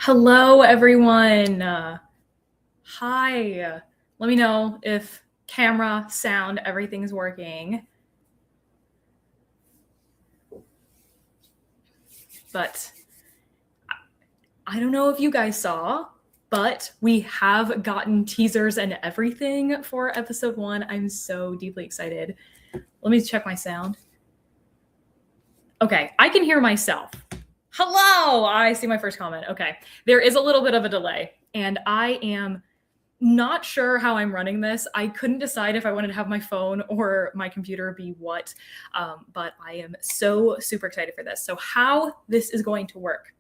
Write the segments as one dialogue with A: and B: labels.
A: Hello, everyone. Hi. Let me know if camera, sound, everything's working. But I don't know if you guys saw, but we have gotten teasers and everything for episode 1. I'm so deeply excited. Let me check my sound. Okay, I can hear myself. Hello! I see my first comment. Okay, there is a little bit of a delay, and I am not sure how I'm running this. I couldn't decide if I wanted to have my phone or my computer be what, but I am so super excited for this. So how this is going to work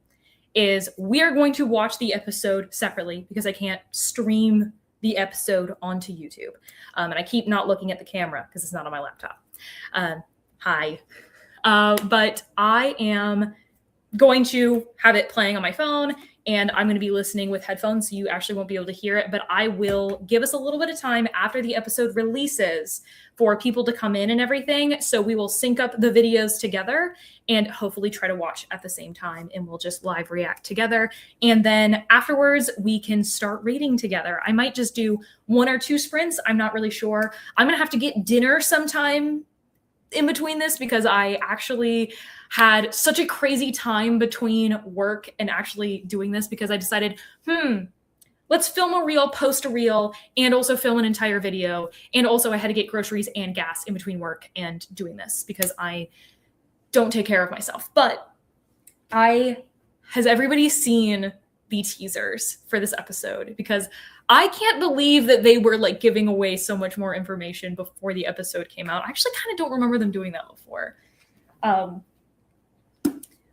A: is we are going to watch the episode separately because I can't stream the episode onto YouTube. And I keep not looking at the camera because it's not on my laptop. Hi. But I am going to have it playing on my phone, and I'm going to be listening with headphones, so you actually won't be able to hear it, but I will give us a little bit of time after the episode releases for people to come in and everything. So we will sync up the videos together and hopefully try to watch at the same time, and we'll just live react together. And then afterwards, we can start reading together. I might just do 1 or 2 sprints. I'm not really sure. I'm going to have to get dinner sometime in between this because I actually had such a crazy time between work and actually doing this because I decided, let's film a reel, post a reel, and also film an entire video. And also I had to get groceries and gas in between work and doing this because I don't take care of myself. But has everybody seen the teasers for this episode? Because I can't believe that they were like giving away so much more information before the episode came out. I actually kind of don't remember them doing that before.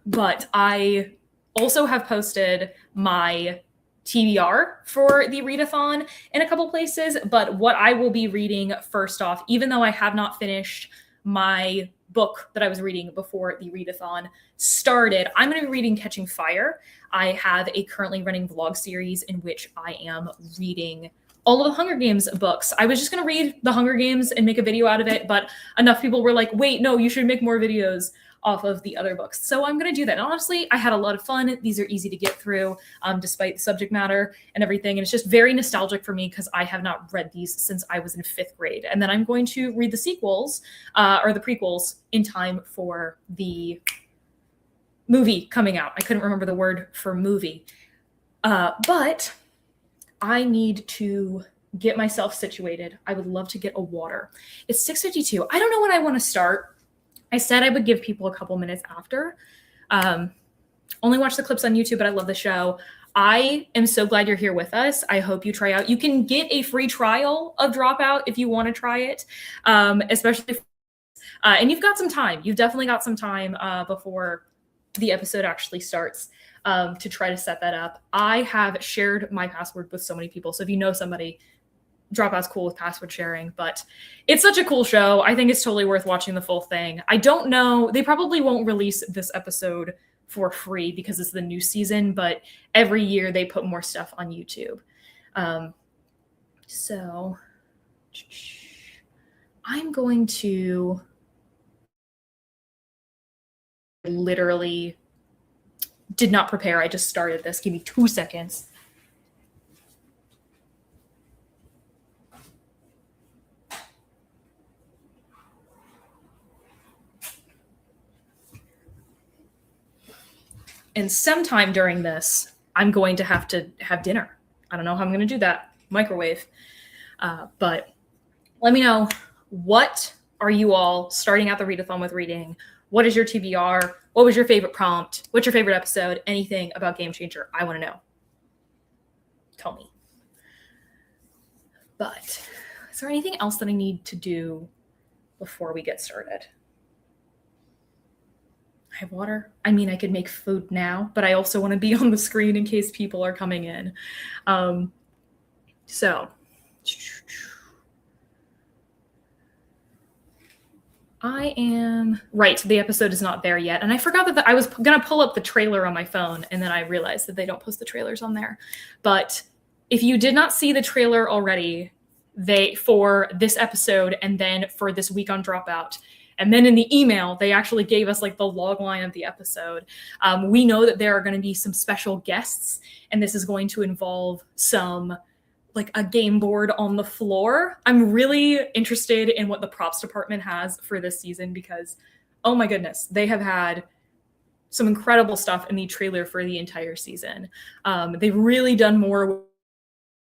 A: But I also have posted my TBR for the Readathon in a couple places. But what I will be reading first off, even though I have not finished my book that I was reading before the Readathon started, I'm going to be reading Catching Fire. I have a currently running vlog series in which I am reading all of the Hunger Games books. I was just going to read the Hunger Games and make a video out of it, but enough people were like, wait, no, you should make more videos off of the other books. So I'm going to do that. And honestly, I had a lot of fun. These are easy to get through despite the subject matter and everything. And it's just very nostalgic for me because I have not read these since I was in 5th grade. And then I'm going to read the sequels or the prequels in time for the movie coming out. I couldn't remember the word for movie. But I need to get myself situated. I would love to get a water. It's 6:52. I don't know when I want to start. I said I would give people a couple minutes after. Only watch the clips on YouTube, but I love the show. I am so glad you're here with us. I hope you try out. You can get a free trial of Dropout if you want to try it, especially. And you've got some time. You've definitely got some time before the episode actually starts to try to set that up. I have shared my password with so many people. So if you know somebody, Dropout's cool with password sharing, but it's such a cool show. I think it's totally worth watching the full thing. I don't know. They probably won't release this episode for free because it's the new season, but every year they put more stuff on YouTube. So I'm going to literally did not prepare. I just started this. Give me 2 seconds. And sometime during this, I'm going to have dinner. I don't know how I'm going to do that. Microwave. But let me know, what are you all starting out the readathon with reading? What is your TBR? What was your favorite prompt? What's your favorite episode? Anything about Game Changer? I want to know. Tell me. But is there anything else that I need to do before we get started? I have water. I mean, I could make food now, but I also want to be on the screen in case people are coming in. So I am right. The episode is not there yet. And I forgot that I was going to pull up the trailer on my phone. And then I realized that they don't post the trailers on there. But if you did not see the trailer already, for this episode and then for this week on Dropout, And then in the email, they actually gave us like the log line of the episode. We know that there are going to be some special guests, and this is going to involve some like a game board on the floor. I'm really interested in what the props department has for this season because, oh my goodness, they have had some incredible stuff in the trailer for the entire season. They've really done more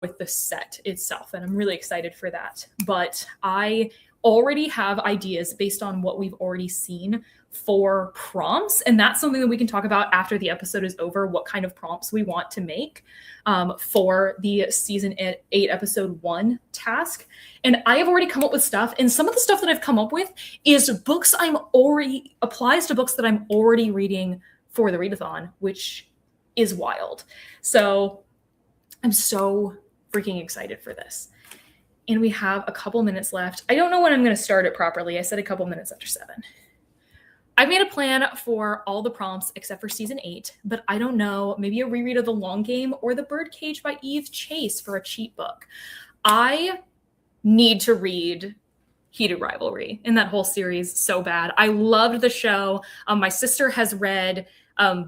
A: with the set itself, and I'm really excited for that. But I already have ideas based on what we've already seen for prompts, and that's something that we can talk about after the episode is over, what kind of prompts we want to make for the season 8 episode 1 task. And I have already come up with stuff, and some of the stuff that I've come up with is applies to books that I'm already reading for the readathon, which is wild. So I'm so freaking excited for this. And we have a couple minutes left. I don't know when I'm going to start it properly. I said a couple minutes after 7. I've made a plan for all the prompts except for season 8, but I don't know, maybe a reread of The Long Game or The Birdcage by Eve Chase for a cheat book. I need to read Heated Rivalry in that whole series so bad. I loved the show. My sister has read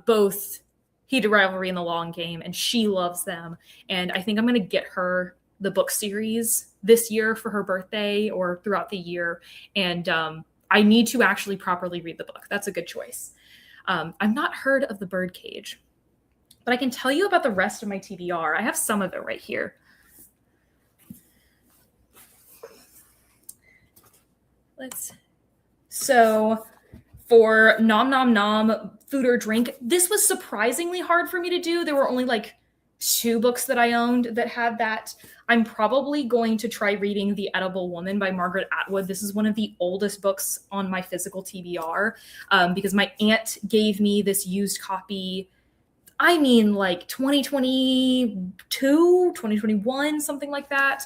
A: both Heated Rivalry and The Long Game, and she loves them. And I think I'm going to get her the book series this year for her birthday or throughout the year. And I need to actually properly read the book. That's a good choice. I've not heard of The Birdcage, but I can tell you about the rest of my TBR. I have some of it right here. So for Nom Nom Nom, food or drink, this was surprisingly hard for me to do. There were only like 2 books that I owned that had that. I'm probably going to try reading The Edible Woman by Margaret Atwood. This is one of the oldest books on my physical TBR because my aunt gave me this used copy. I mean, like 2022, 2021, something like that.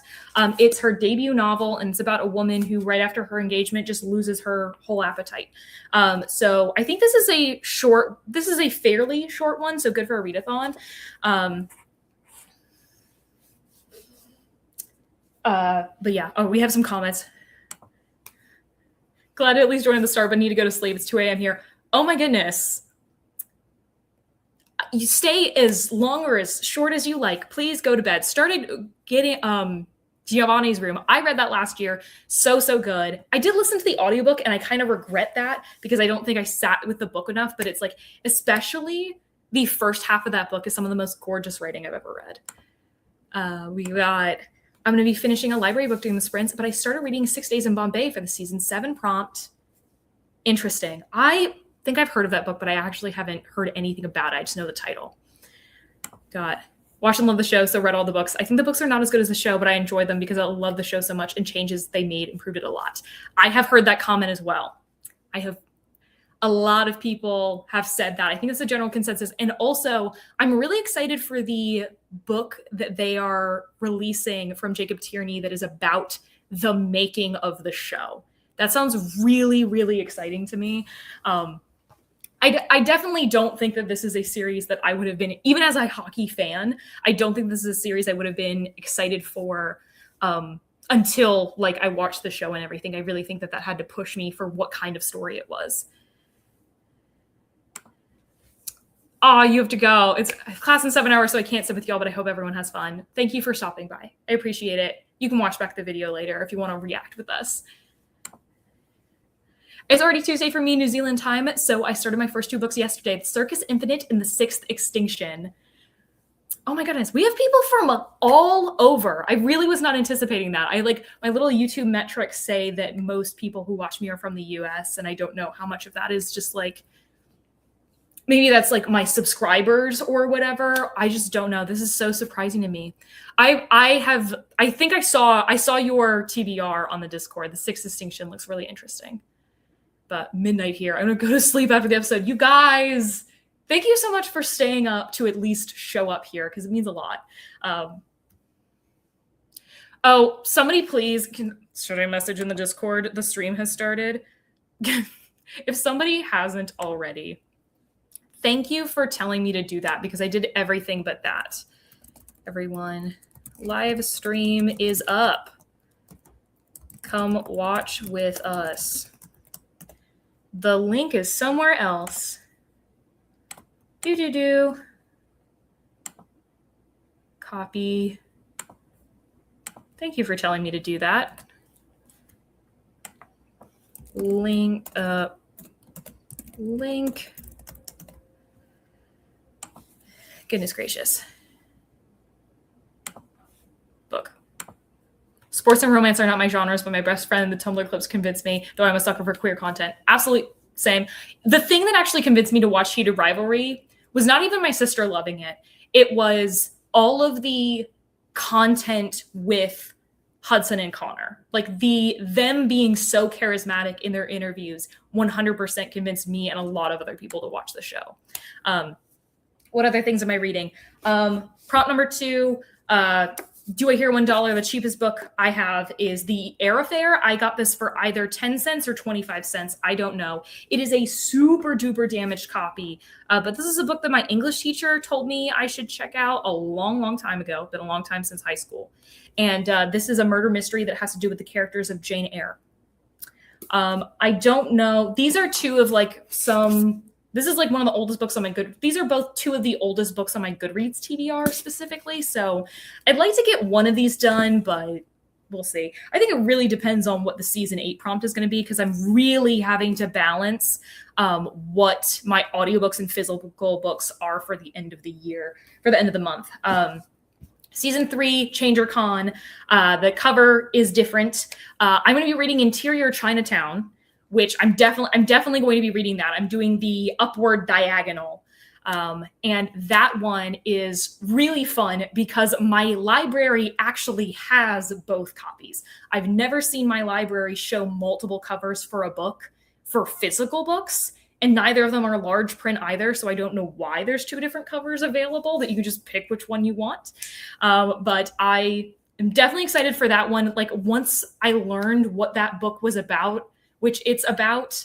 A: It's her debut novel, and it's about a woman who, right after her engagement, just loses her whole appetite. So I think this is a fairly short one, so good for a readathon. But yeah, we have some comments. Glad to at least join the start, but need to go to sleep. It's 2 a.m. here. Oh my goodness. You stay as long or as short as you like. Please go to bed. Started getting Giovanni's Room. I read that last year. So good. I did listen to the audiobook, and I kind of regret that because I don't think I sat with the book enough, but it's like, especially the first half of that book is some of the most gorgeous writing I've ever read. I'm going to be finishing a library book during the sprints, but I started reading 6 Days in Bombay for the season 7 prompt. Interesting. I think I've heard of that book, but I actually haven't heard anything about it. I just know the title. Watched and love the show, so read all the books. I think the books are not as good as the show, but I enjoyed them because I love the show so much, and changes they made improved it a lot. I have heard that comment as well. A lot of people have said that. I think it's a general consensus. And also, I'm really excited for the book that they are releasing from Jacob Tierney that is about the making of the show. That sounds really, really exciting to me. I definitely don't think that this is a series that I would have been, even as a hockey fan, I don't think this is a series I would have been excited for until like I watched the show and everything. I really think that had to push me for what kind of story it was. You have to go. It's class in 7 hours, so I can't sit with y'all, but I hope everyone has fun. Thank you for stopping by. I appreciate it. You can watch back the video later if you want to react with us. It's already Tuesday for me, New Zealand time, so I started my first 2 books yesterday, The Circus Infinite and The Sixth Extinction. Oh my goodness, we have people from all over. I really was not anticipating that. My little YouTube metrics say that most people who watch me are from the US, and I don't know how much of that is just like, maybe that's like my subscribers or whatever. I just don't know. This is so surprising to me. I think I saw your TBR on the Discord. The Sixth Extinction looks really interesting. But midnight here. I'm going to go to sleep after the episode. You guys, thank you so much for staying up to at least show up here because it means a lot. Somebody please, should I message in the Discord? The stream has started. If somebody hasn't already, thank you for telling me to do that because I did everything but that. Everyone, live stream is up. Come watch with us. the link is somewhere else. Copy. Thank you for telling me to do that. Link. Goodness gracious. Book. Sports and romance are not my genres, but my best friend in the Tumblr clips convinced me, though I'm a sucker for queer content. Absolutely same. The thing that actually convinced me to watch Heated Rivalry was not even my sister loving it. It was all of the content with Hudson and Connor. Like them being so charismatic in their interviews 100% convinced me and a lot of other people to watch the show. What other things am I reading? Prompt number 2, Do I Hear $1? The cheapest book I have is The Air Affair. I got this for either 10 cents or 25 cents. I don't know. It is a super duper damaged copy. But this is a book that my English teacher told me I should check out a long, long time ago. Been a long time since high school. And this is a murder mystery that has to do with the characters of Jane Eyre. I don't know. These are two of this is like one of the oldest books on my these are both two of the oldest books on my Goodreads TBR specifically. So I'd like to get one of these done, but we'll see. I think it really depends on what the season 8 prompt is going to be, because I'm really having to balance what my audiobooks and physical books are for the end of the year, for the end of the month. Season 3, Changerathon. The cover is different. I'm going to be reading Interior Chinatown, which I'm definitely going to be reading that. I'm doing the upward diagonal. And that one is really fun because my library actually has both copies. I've never seen my library show multiple covers for a book for physical books, and neither of them are large print either. So I don't know why there's 2 different covers available that you can just pick which one you want. But I am definitely excited for that one. Like, once I learned what that book was about, which it's about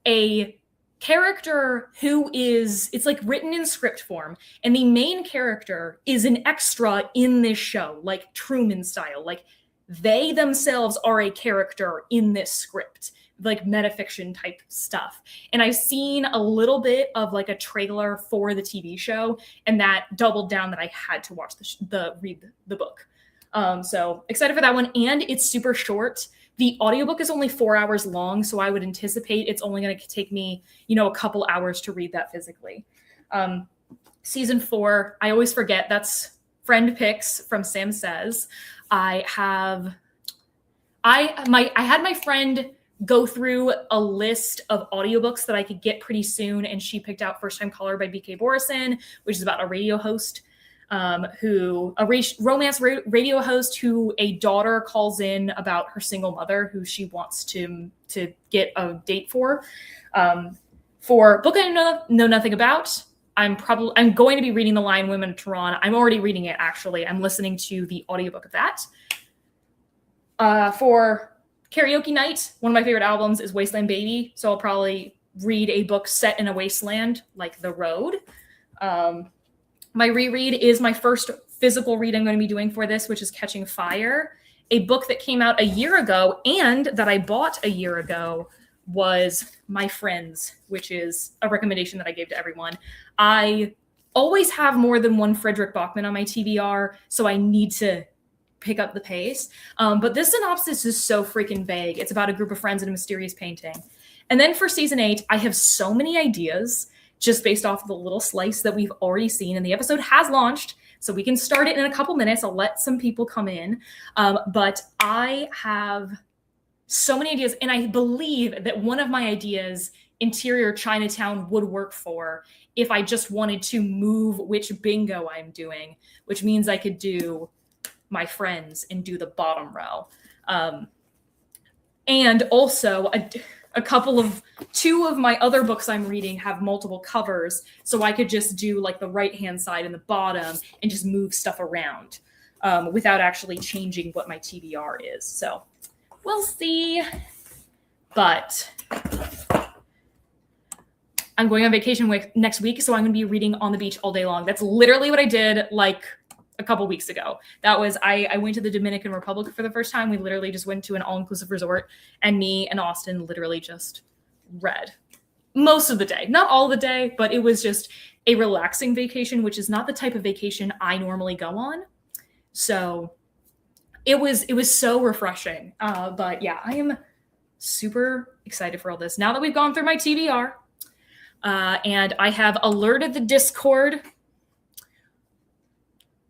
A: a character who it's like written in script form, and the main character is an extra in this show, like Truman style. Like, they themselves are a character in this script, like metafiction type stuff. And I've seen a little bit of like a trailer for the TV show, and that doubled down that I had to watch read the book. So excited for that one. And it's super short. The audiobook is only 4 hours long, so I would anticipate it's only going to take me, a couple hours to read that physically. Season 4, I always forget, that's Friend Picks from Sam Says. I had my friend go through a list of audiobooks that I could get pretty soon, and she picked out First Time Caller by B.K. Borison, which is about a radio host romance radio host who a daughter calls in about her single mother who she wants to get a date for. For book I know nothing about, I'm going to be reading The Lion Women of Tehran. I'm already reading it, actually. I'm listening to the audiobook of that. For karaoke night, one of my favorite albums is Wasteland Baby, so I'll probably read a book set in a wasteland, like The Road. My reread is my first physical read I'm going to be doing for this, which is Catching Fire. A book that came out a year ago and that I bought a year ago was My Friends, which is a recommendation that I gave to everyone. I always have more than one Frederick Bachman on my TBR, so I need to pick up the pace. But this synopsis is so freaking vague. It's about a group of friends in a mysterious painting. And then for season 8, I have so many ideas just based off of the little slice that we've already seen. And the episode has launched, so we can start it in a couple minutes. I'll let some people come in. But I have so many ideas. And I believe that one of my ideas, Interior Chinatown, would work for if I just wanted to move which bingo I'm doing, which means I could do My Friends and do the bottom row. And also two of my other books I'm reading have multiple covers, so I could just do like the right-hand side and the bottom and just move stuff around without actually changing what my TBR is. So we'll see. But I'm going on vacation next week, so I'm going to be reading on the beach all day long. That's literally what I did like a couple weeks ago. That was, I went to the Dominican Republic for the first time. We literally just went to an all-inclusive resort, and me and Austin literally just read most of the day, not all the day, but it was just a relaxing vacation, which is not the type of vacation I normally go on. So it was so refreshing. But yeah, I am super excited for all this. Now that we've gone through my TBR, and I have alerted the Discord.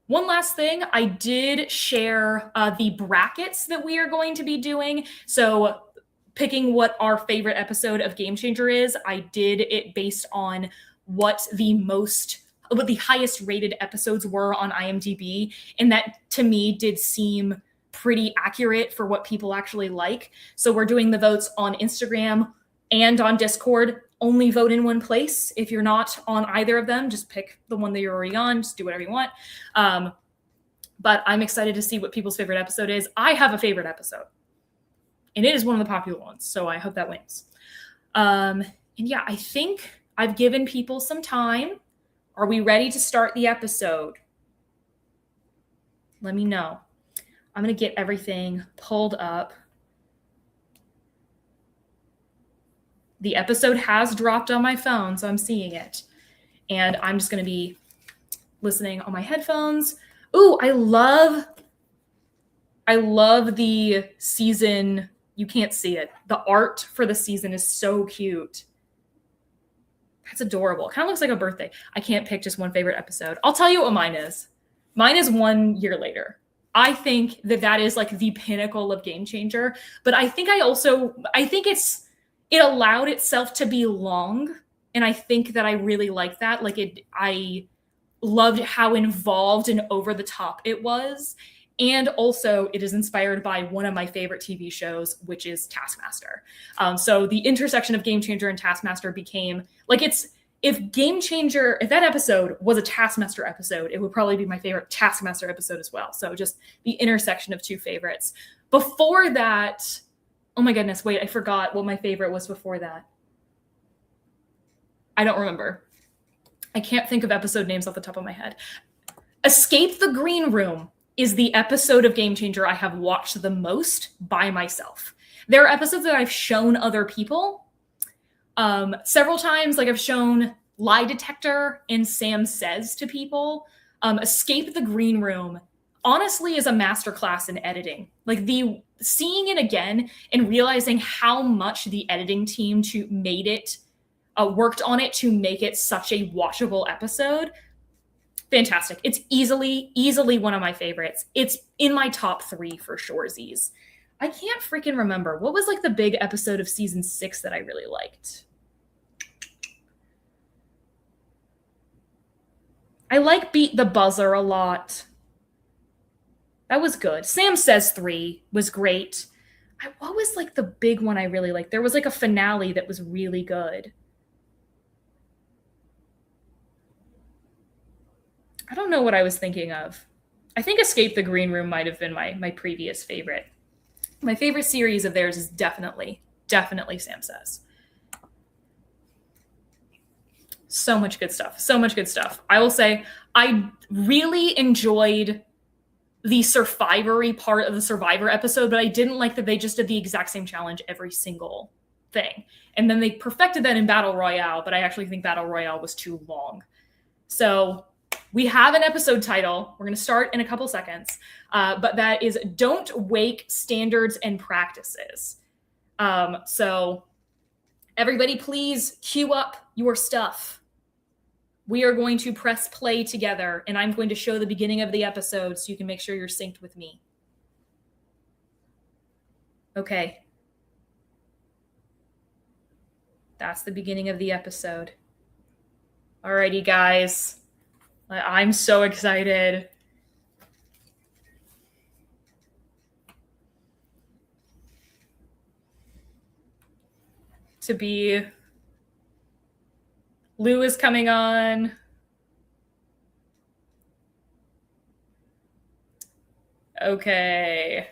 A: One last thing, I did share the brackets that we are going to be doing. So picking what our favorite episode of Game Changer is, I did it based on what the highest rated episodes were on IMDb. And that to me did seem pretty accurate for what people actually like. So we're doing the votes on Instagram and on Discord. Only vote in one place. If you're not on either of them, just pick the one that you're already on. Just do whatever you want. But I'm excited to see what people's favorite episode is. I have a favorite episode, and it is one of the popular ones, so I hope that wins. And yeah, I think I've given people some time. Are we ready to start the episode? Let me know. I'm going to get everything pulled up. The episode has dropped on my phone, so I'm seeing it. And I'm just going to be listening on my headphones. Ooh, I love the season. You can't see it. The art for the season is so cute. That's adorable. It kind of looks like a birthday. I can't pick just one favorite episode. I'll tell you what mine is. Mine is 1 year later. I think that is like the pinnacle of Game Changer. But I think it allowed itself to be long. And I think that I really like that. I loved how involved and over the top it was. And also it is inspired by one of my favorite TV shows, which is Taskmaster. So the intersection of Game Changer and Taskmaster became like if that episode was a Taskmaster episode, it would probably be my favorite Taskmaster episode as well. So just the intersection of two favorites. Before that, oh my goodness, wait, I forgot what my favorite was before that. I don't remember. I can't think of episode names off the top of my head. Escape the Green Room is the episode of Game Changer I have watched the most by myself. There are episodes that I've shown other people several times. Like I've shown Lie Detector and Sam Says to people. Escape the Green Room honestly is a masterclass in editing. Like seeing it again and realizing how much the editing team worked on it to make it such a watchable episode. Fantastic. It's easily one of my favorites. It's in my top 3 for surezies. I can't freaking remember. What was like the big episode of season 6 that I really liked? I like Beat the Buzzer a lot. That was good. Sam Says 3 was great. What was like the big one I really liked? There was like a finale that was really good. I don't know what I was thinking of. I think Escape the Green Room might have been my previous favorite. My favorite series of theirs is definitely Sam Says. So much good stuff. So much good stuff. I will say I really enjoyed the Survivory part of the Survivor episode, but I didn't like that they just did the exact same challenge every single thing. And then they perfected that in Battle Royale, but I actually think Battle Royale was too long. So we have an episode title. We're going to start in a couple seconds, but that is Don't Wake Standards and Practices. So everybody please queue up your stuff. We are going to press play together, and I'm going to show the beginning of the episode so you can make sure you're synced with me. Okay. That's the beginning of the episode. Alrighty, guys. I'm so excited. Lou is coming on. Okay.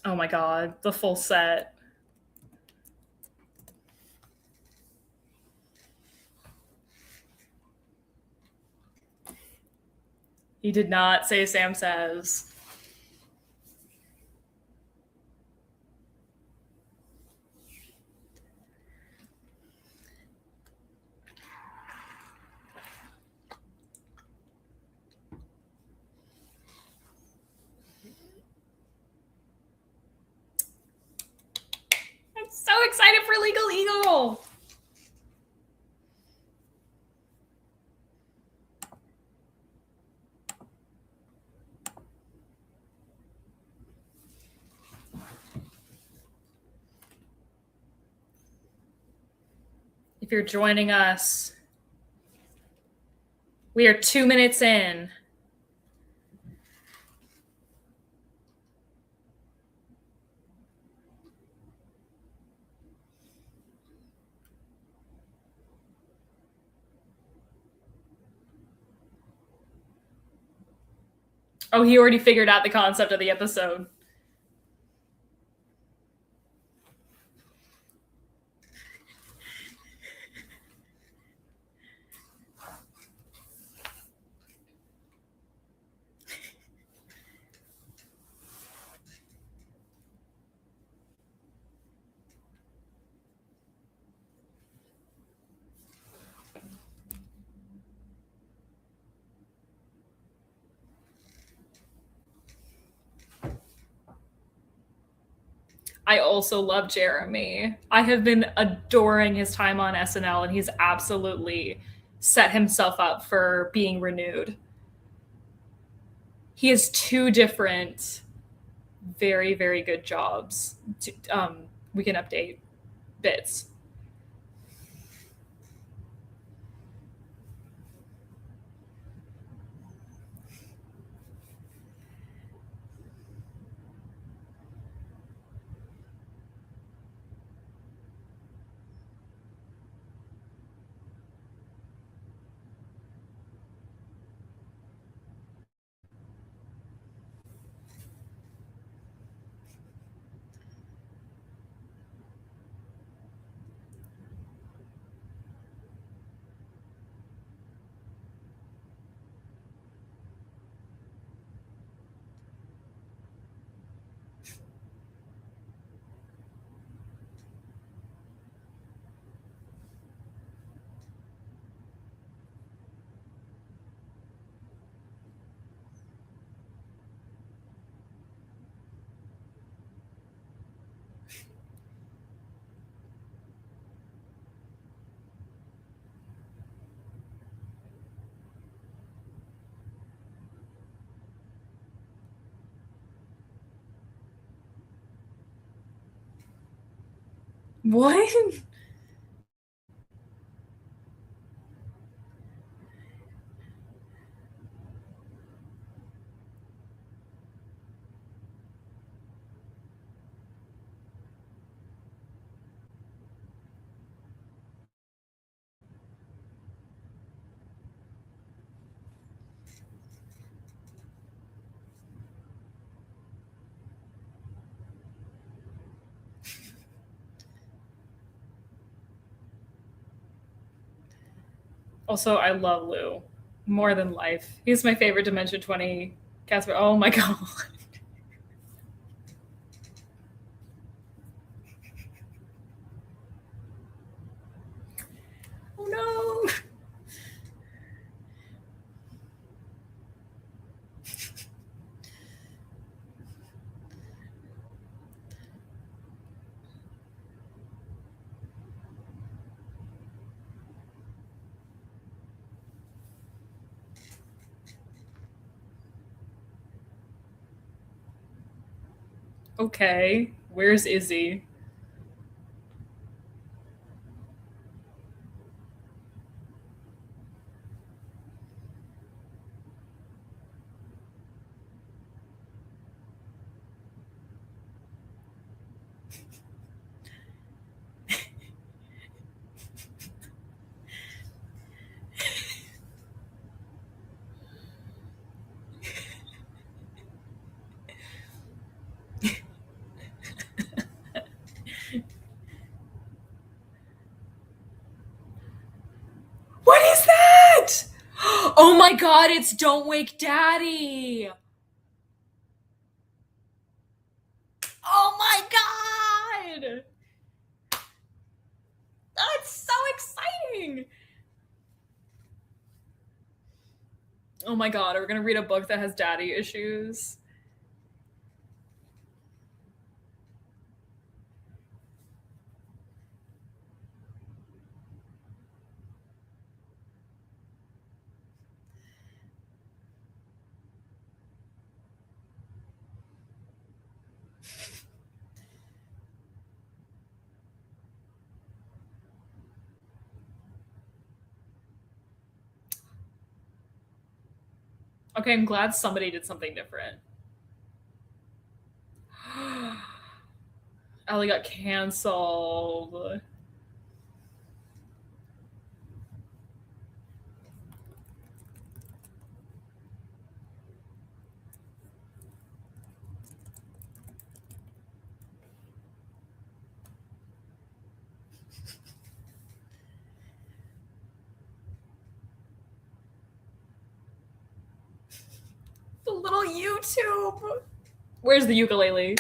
A: Oh my god, the full set. He did not say Sam Says. I'm so excited for Legal Eagle. If you're joining us, we are 2 minutes in. Oh, he already figured out the concept of the episode. I also love Jeremy. I have been adoring his time on SNL, and he's absolutely set himself up for being renewed. He has two different, very, very good jobs. We can update bits. What? Also, I love Lou more than life. He's my favorite Dimension 20 Casper. Oh my god. Oh no. Okay, where's Izzy? god, it's Don't Wake Daddy! Oh my god! That's so exciting! Oh my god, are we gonna read a book that has daddy issues? Okay, I'm glad somebody did something different. Ellie got canceled. The little YouTube. Where's the ukulele?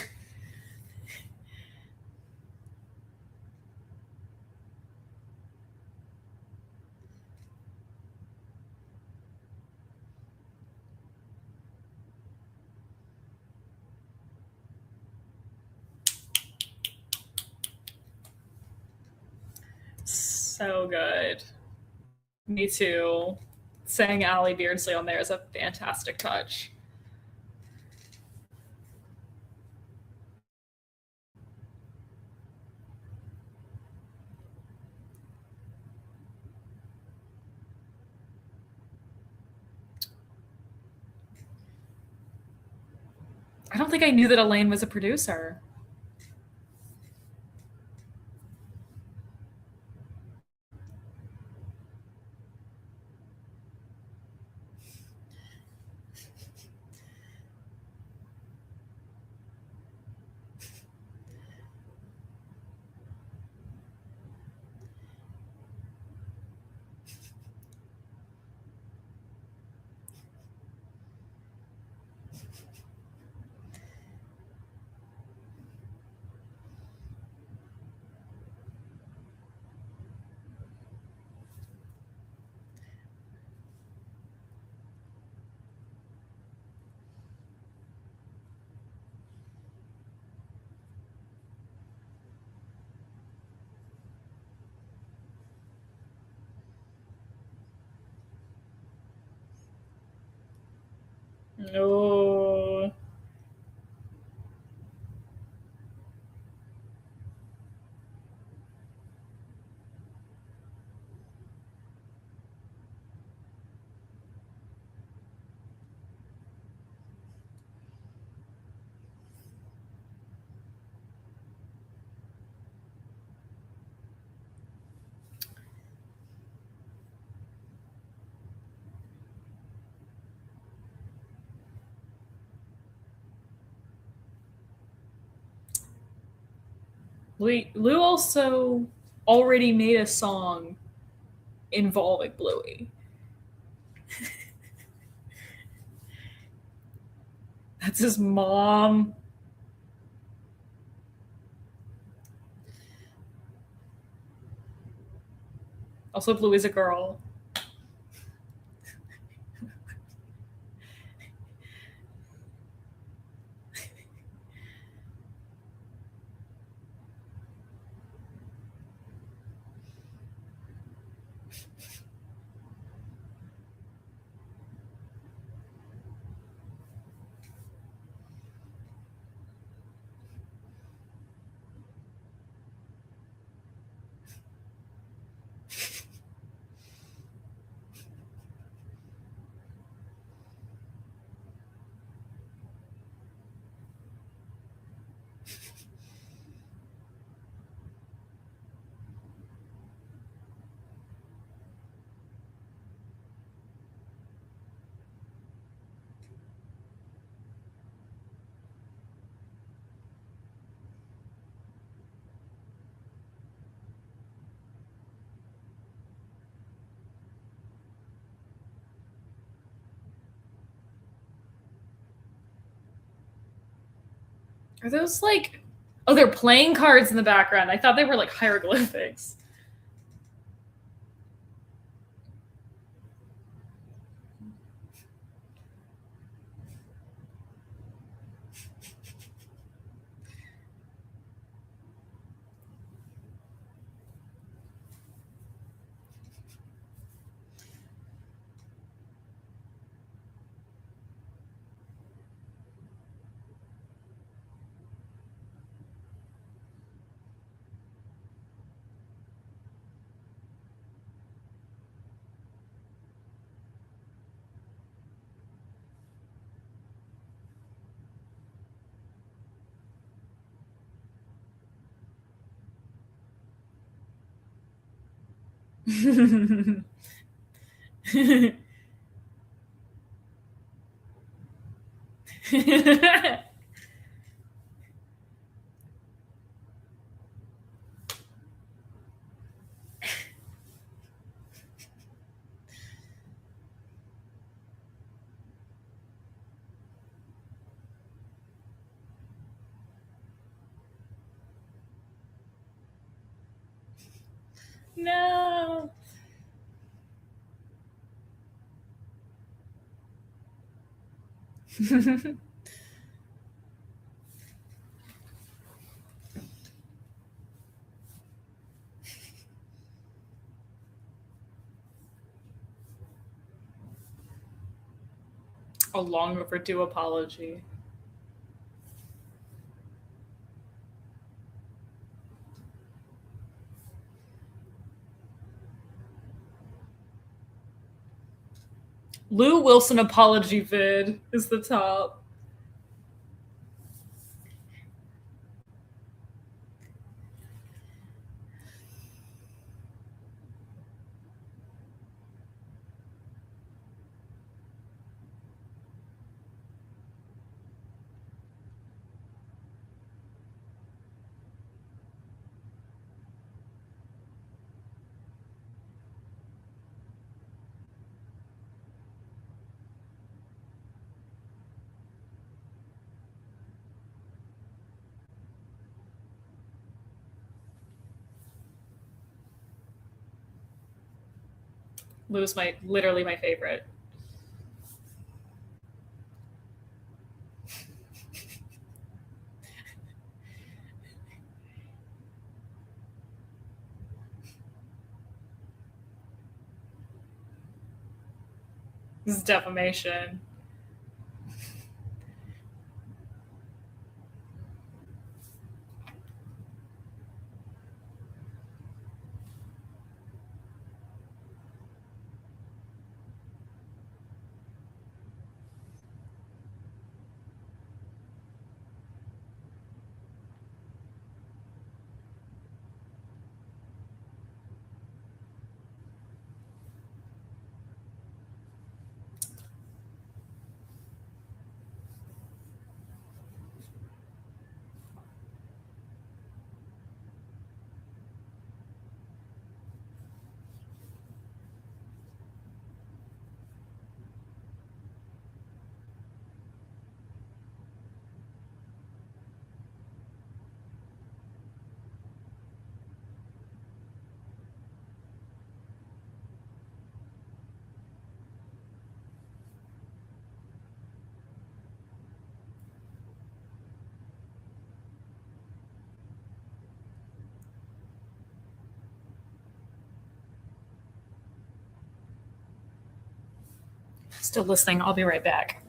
A: So good. Me too. Saying Allie Beardsley on there is a fantastic touch. I don't think I knew that Elaine was a producer. No. Lou also already made a song involving Bluey. That's his mom. Also, Bluey's a girl. Are those like... Oh, they're playing cards in the background. I thought they were like hieroglyphics. No. A long overdue apology. Lou Wilson apology vid is the top. Lou's literally my favorite. This is defamation. Still listening. I'll be right back.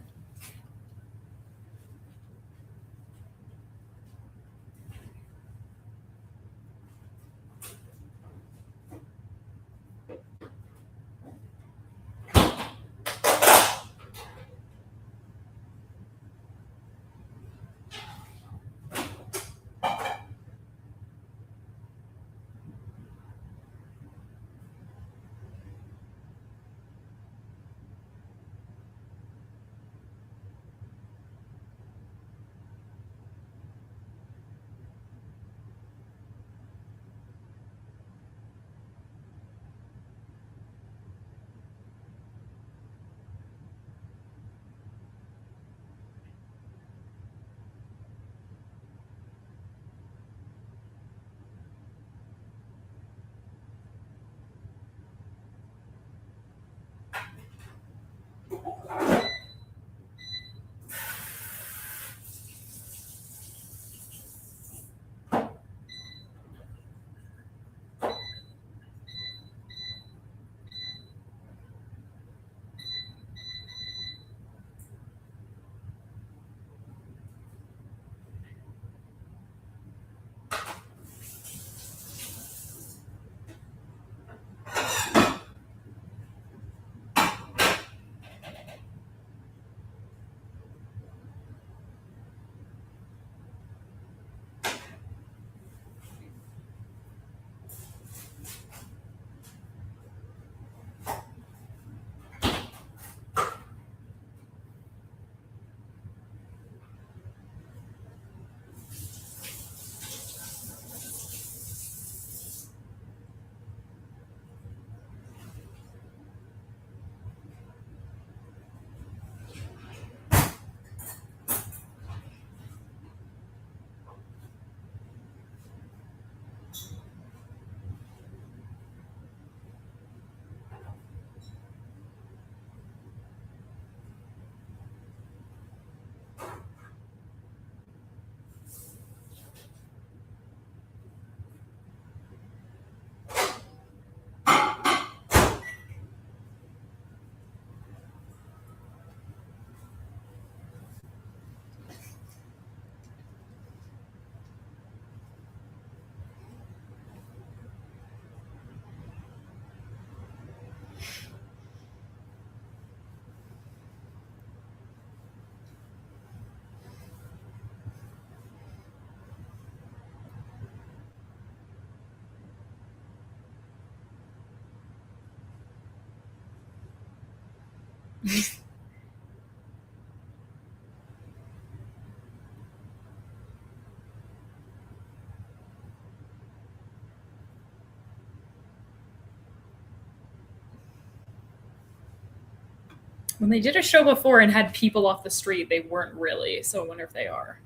A: When they did a show before and had people off the street, they weren't really. So I wonder if they are.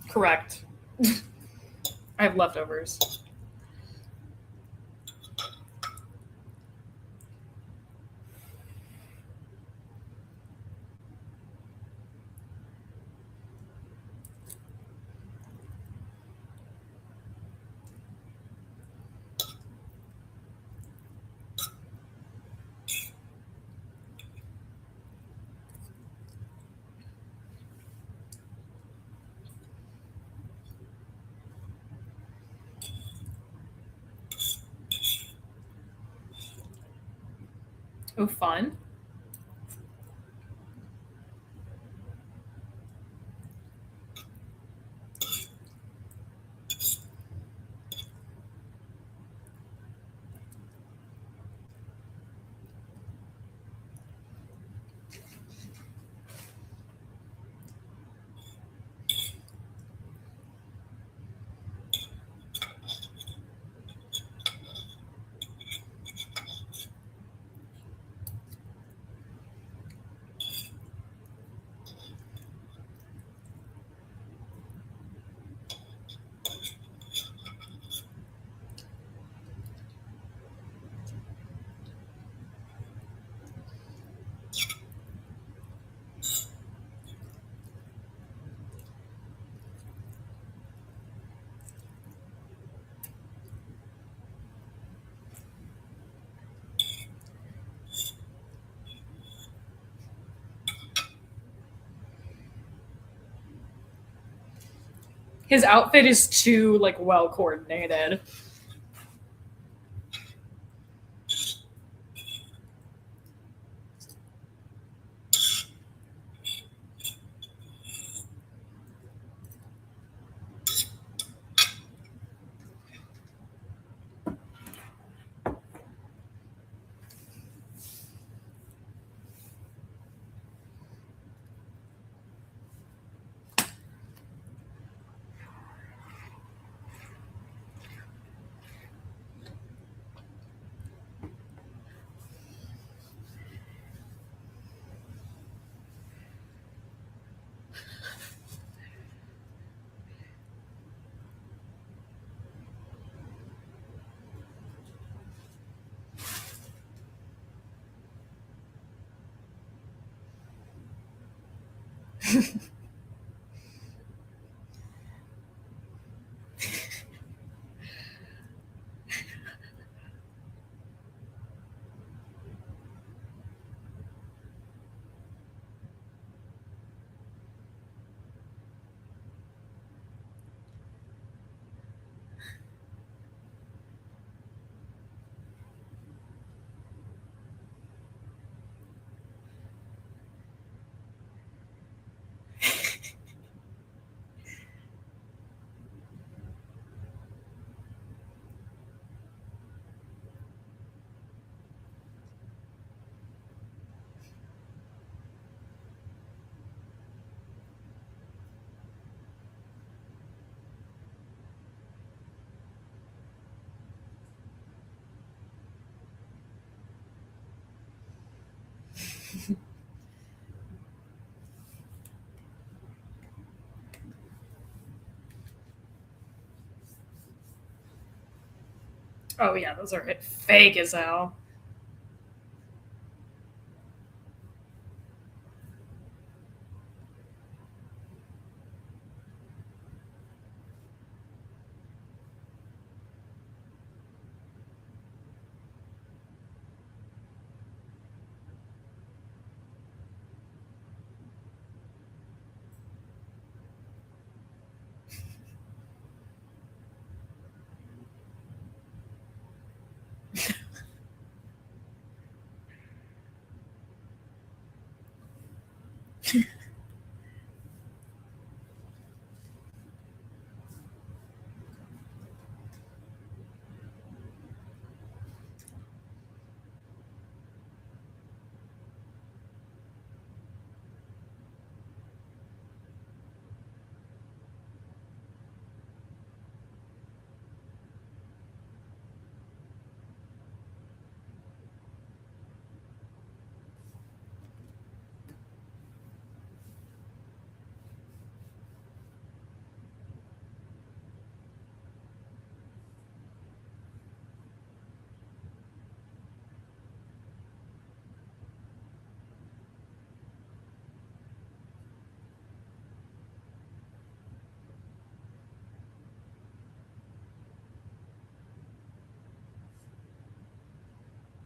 A: Correct. I have leftovers. Oh, fun. His outfit is too like well coordinated. Oh yeah, those are fake as hell.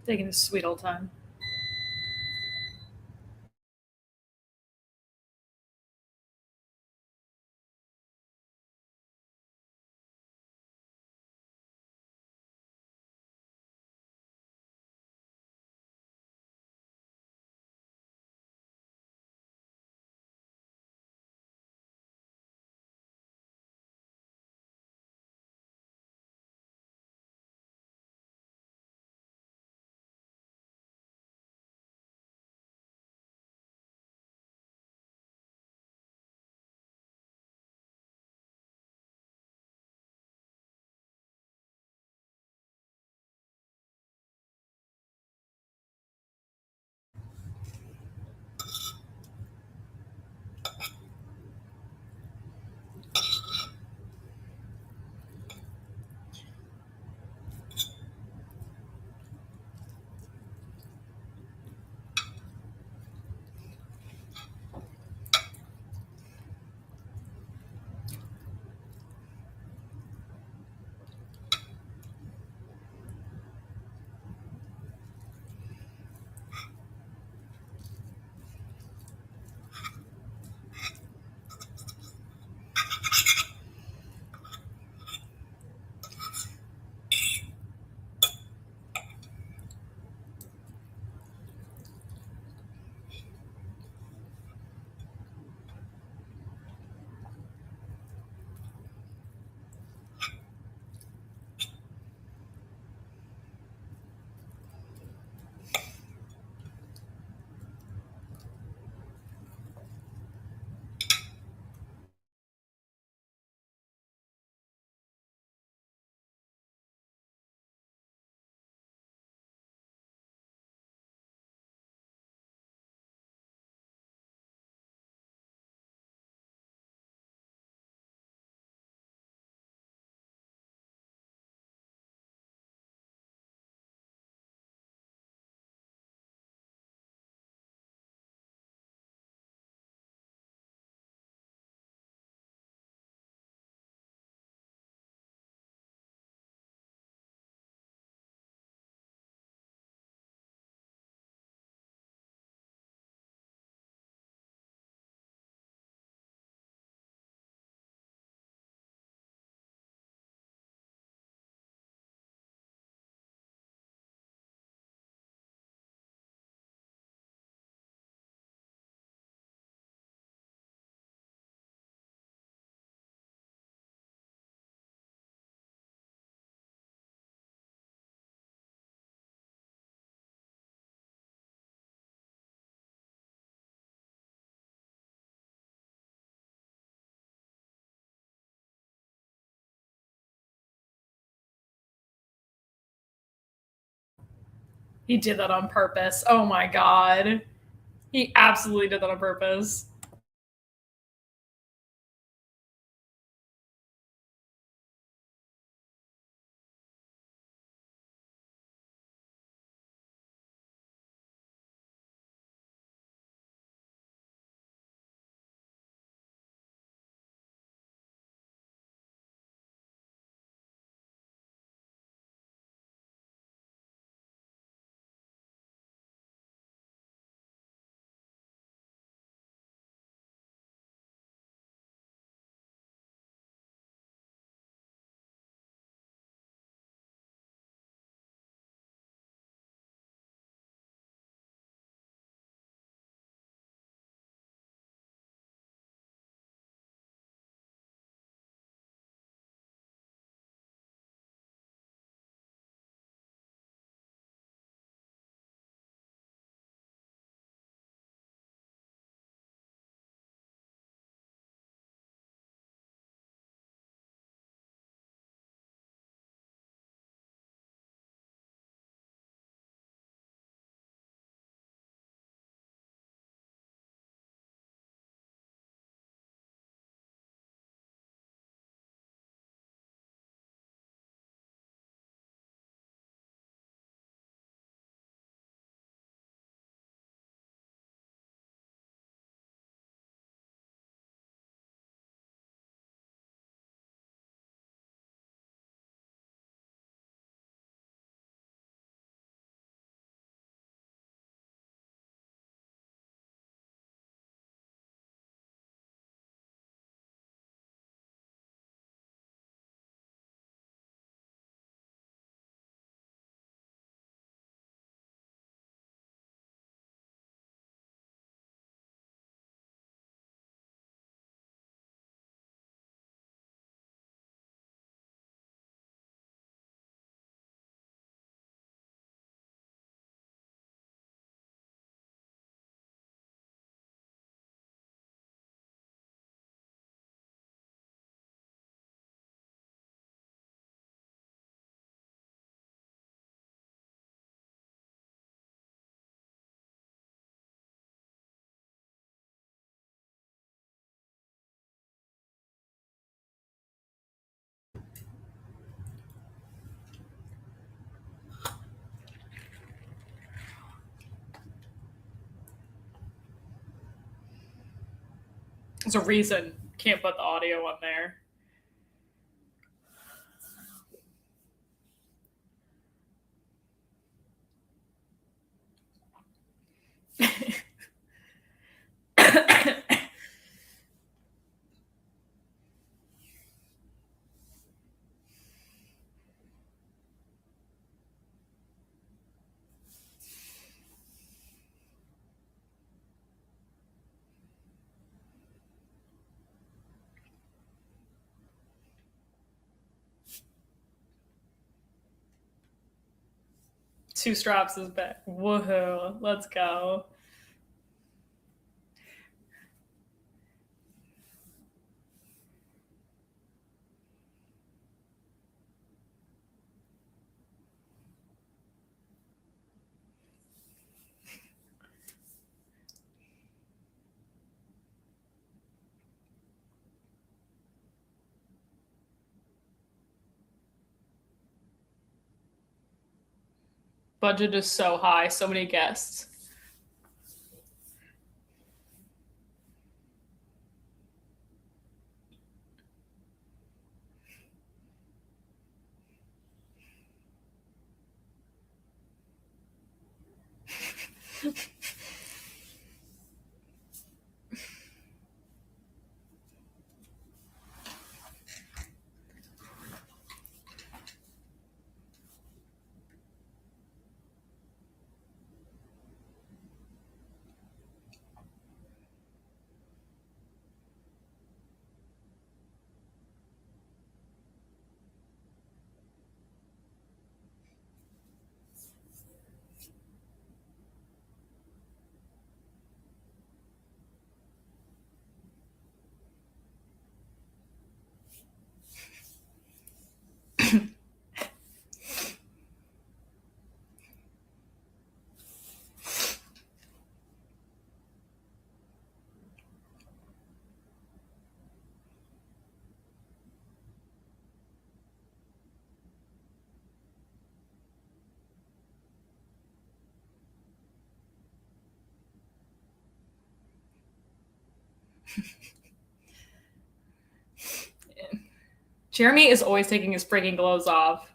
A: Taking a sweet old time. He did that on purpose. Oh my god. He absolutely did that on purpose. There's a reason can't put the audio on there. Two straps is back. Woohoo! Let's go. Budget is so high, so many guests. Jeremy is always taking his freaking clothes off.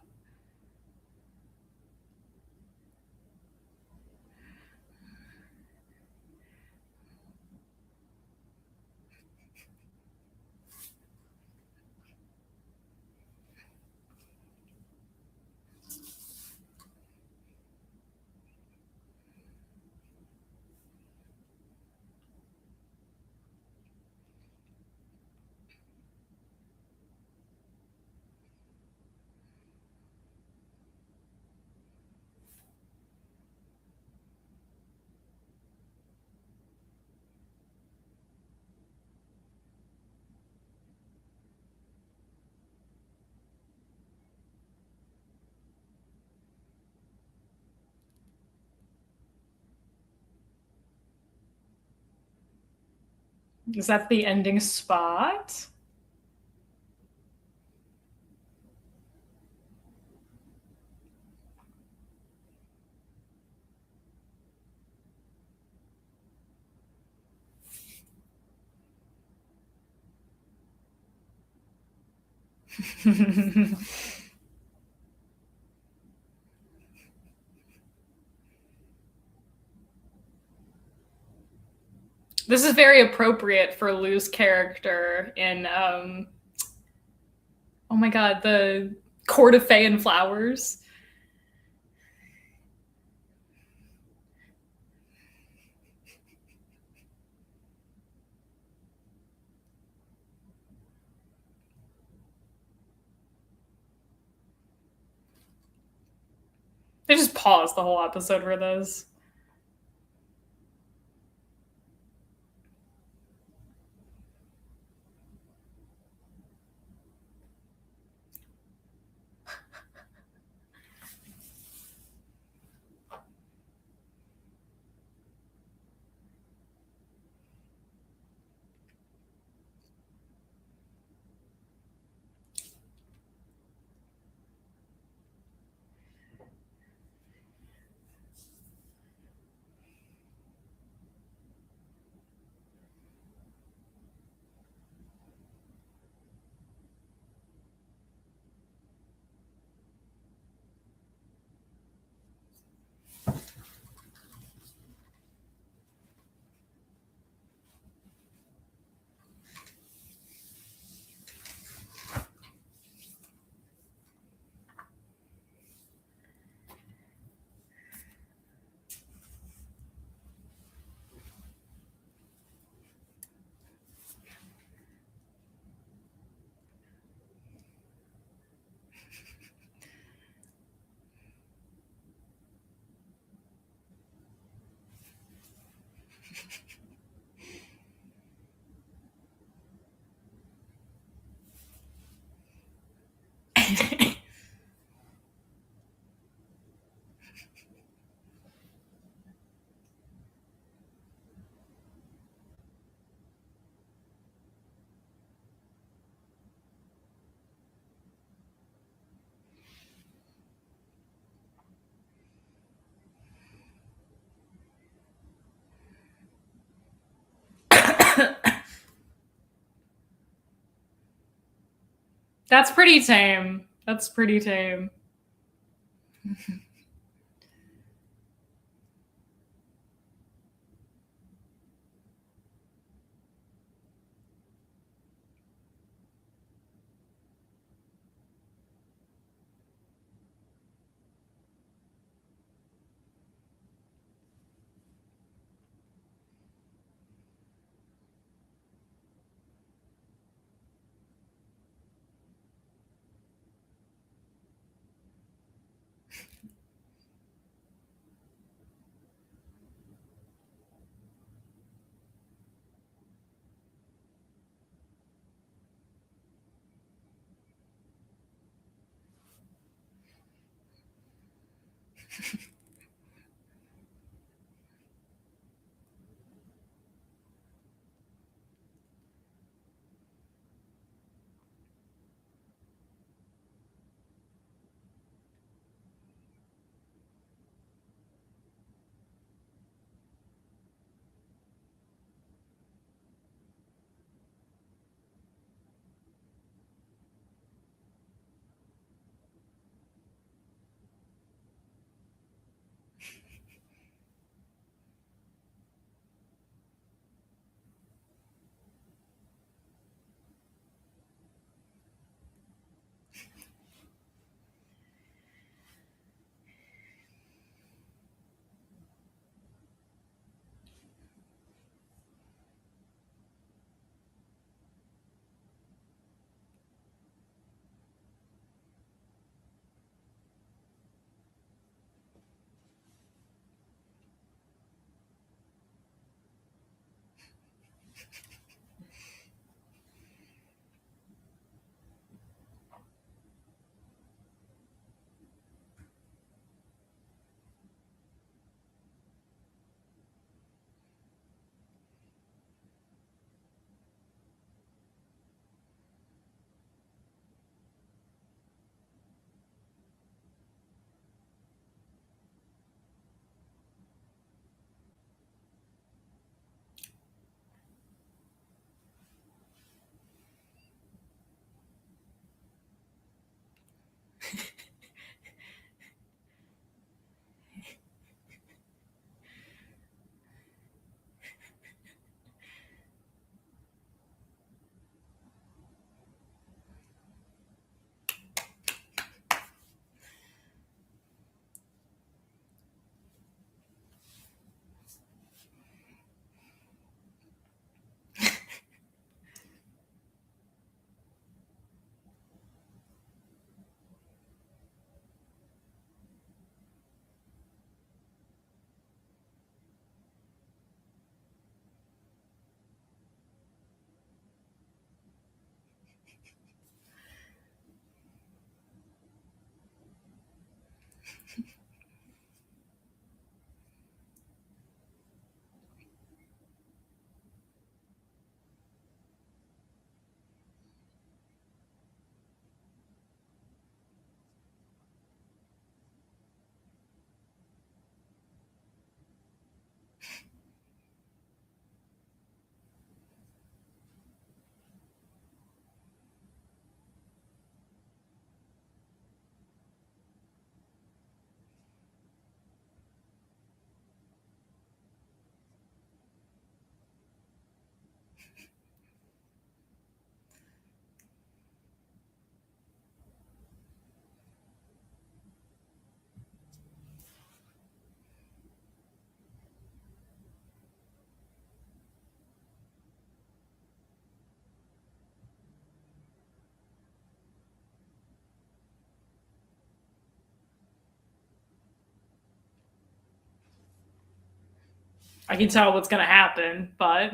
A: Is that the ending spot? This is very appropriate for Lou's character in oh my god, the Court of Fae and Flowers. They just paused the whole episode for this. That's pretty tame. That's pretty tame. I can tell what's gonna happen, but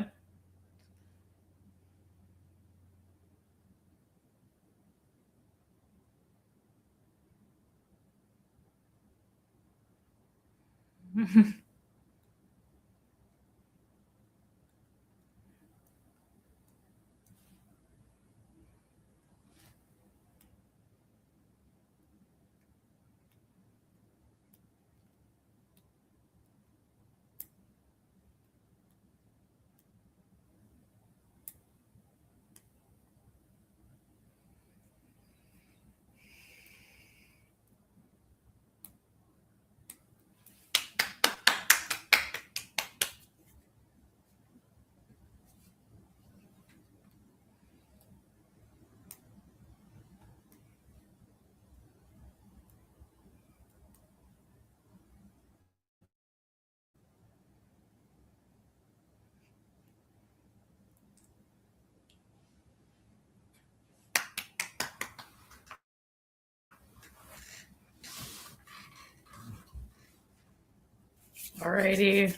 A: Alrighty.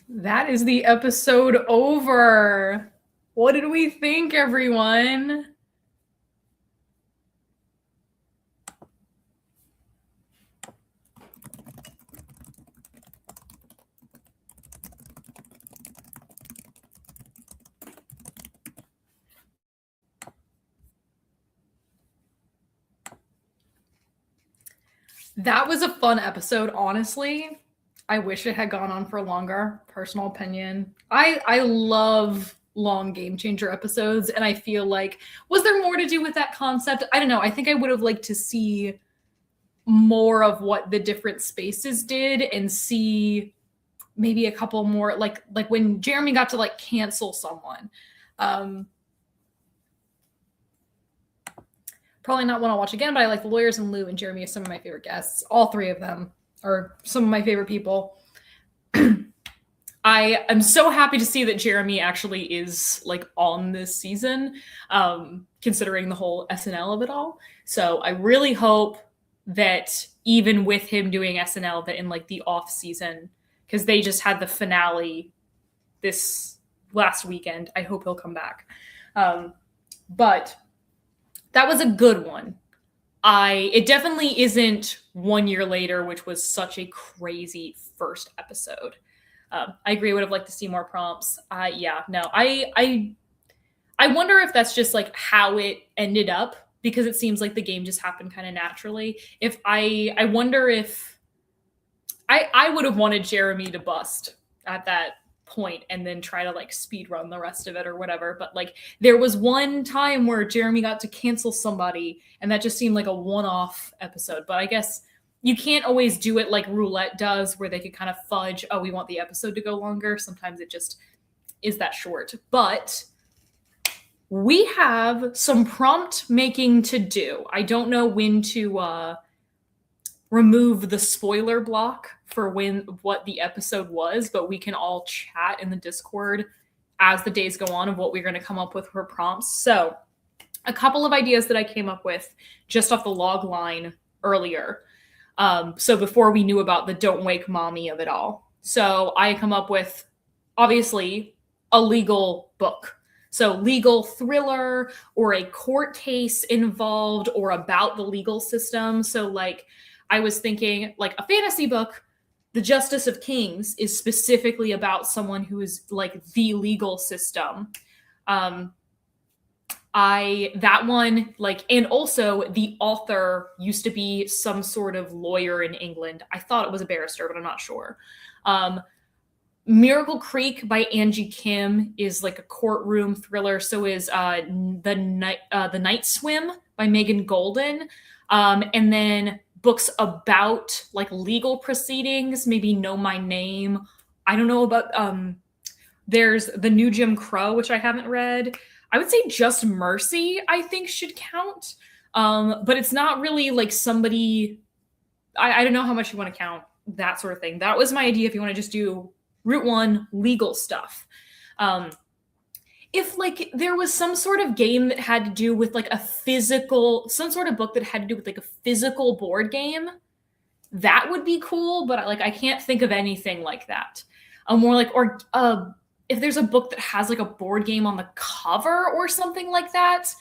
A: That is the episode over. What did we think, everyone? That was a fun episode, honestly. I wish it had gone on for longer, personal opinion. I love long game changer episodes, and I feel like, was there more to do with that concept? I don't know. I think I would have liked to see more of what the different spaces did and see maybe a couple more, like when Jeremy got to like cancel someone. Probably not one I'll watch again, but I like the lawyers, and Lou and Jeremy are some of my favorite guests. All three of them are some of my favorite people. I am so happy to see that Jeremy actually is like on this season, considering the whole SNL of it all. So I really hope that even with him doing SNL, that in like the off season, because they just had the finale this last weekend, I hope he'll come back. But that was a good one. It definitely isn't 1 year later, which was such a crazy first episode. I agree. Would have liked to see more prompts. Yeah, no, I wonder if that's just like how it ended up, because it seems like the game just happened kind of naturally. If I wonder if I would have wanted Jeremy to bust at that point and then try to like speed run the rest of it or whatever. But like there was one time where Jeremy got to cancel somebody, and that just seemed like a one-off episode. But I guess you can't always do it like roulette does, where they could kind of fudge, oh, we want the episode to go longer. Sometimes it just is that short. But we have some prompt making to do. I don't know when to remove the spoiler block for what the episode was, but we can all chat in the Discord as the days go on of what we're going to come up with for prompts. So a couple of ideas that I came up with just off the log line earlier. So before we knew about the don't wake mommy of it all. So I come up with, obviously, a legal book. So legal thriller or a court case involved or about the legal system. So like I was thinking like a fantasy book, The Justice of Kings, is specifically about someone who is like the legal system. That one, like, and also the author used to be some sort of lawyer in England. I thought it was a barrister, but I'm not sure. Miracle Creek by Angie Kim is like a courtroom thriller. So is the Night Swim by Megan Golden. And then books about like legal proceedings, maybe Know My Name. I don't know about there's The New Jim Crow, which I haven't read. I would say Just Mercy, I think, should count. But it's not really like somebody, I don't know how much you want to count, that sort of thing. That was my idea if you want to just do Route 1 legal stuff. If like there was some sort of game that had to do with like a physical, some sort of book that had to do with like a physical board game, that would be cool. But like I can't think of anything like that. More like, or if there's a book that has like a board game on the cover or something like that,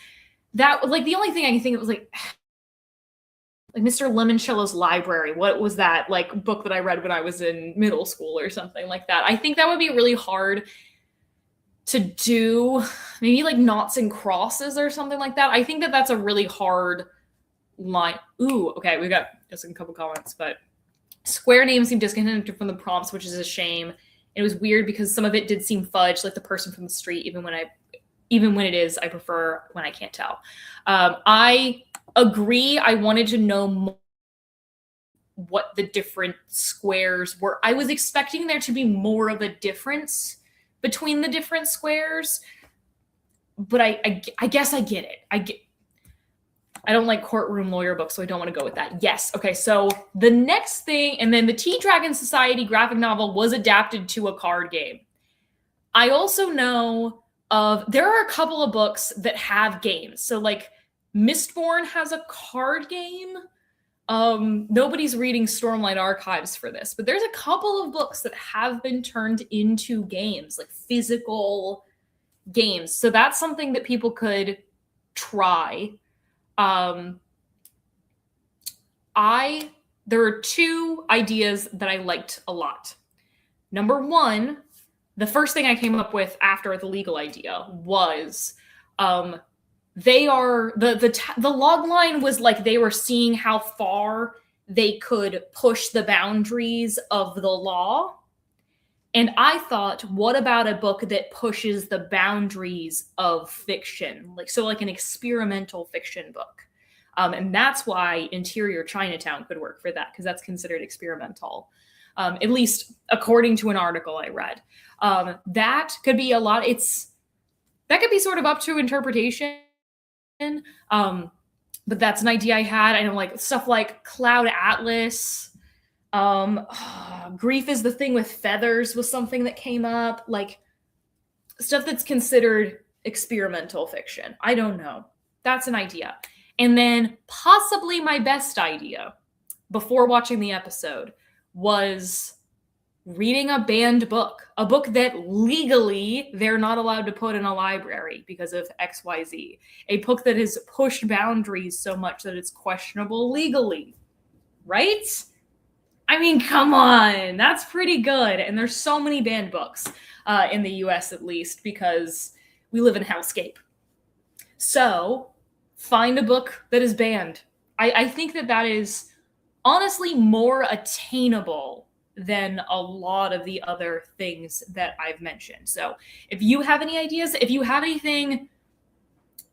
A: that like the only thing I can think of was like Mr. Lemoncello's Library. What was that like book that I read when I was in middle school or something like that? I think that would be really hard to do. Maybe like Noughts and Crosses or something like that. I think that that's a really hard line. Ooh, okay, we got just a couple comments, but square names seem disconnected from the prompts, which is a shame. It was weird because some of it did seem fudge, like the person from the street, even when it is, I prefer when I can't tell. I agree. I wanted to know more what the different squares were. I was expecting there to be more of a difference between the different squares, but I guess I get it. I don't like courtroom lawyer books, so I don't want to go with that. Yes. Okay. So the next thing, and then the Tea Dragon Society graphic novel was adapted to a card game. I also know there are a couple of books that have games. So like Mistborn has a card game. Nobody's reading Stormlight Archives for this, but there's a couple of books that have been turned into games, like physical games. So that's something that people could try. There are two ideas that I liked a lot. Number one, the first thing I came up with after the legal idea was they are the log line was like they were seeing how far they could push the boundaries of the law. And I thought, what about a book that pushes the boundaries of fiction? Like an experimental fiction book. And that's why Interior Chinatown could work for that, because that's considered experimental. At least according to an article I read. That could be a lot. That could be sort of up to interpretation. But that's an idea I had. I know, like stuff like Cloud Atlas. Grief is the Thing with Feathers was something that came up. Like stuff that's considered experimental fiction. I don't know. That's an idea. And then possibly my best idea before watching the episode was reading a banned book, a book that legally they're not allowed to put in a library because of XYZ, a book that has pushed boundaries so much that it's questionable legally, right? I mean, come on, that's pretty good. And there's so many banned books in the US, at least, because we live in hellscape. So find a book that is banned. I think that is honestly more attainable than a lot of the other things that I've mentioned. So if you have any ideas, if you have anything,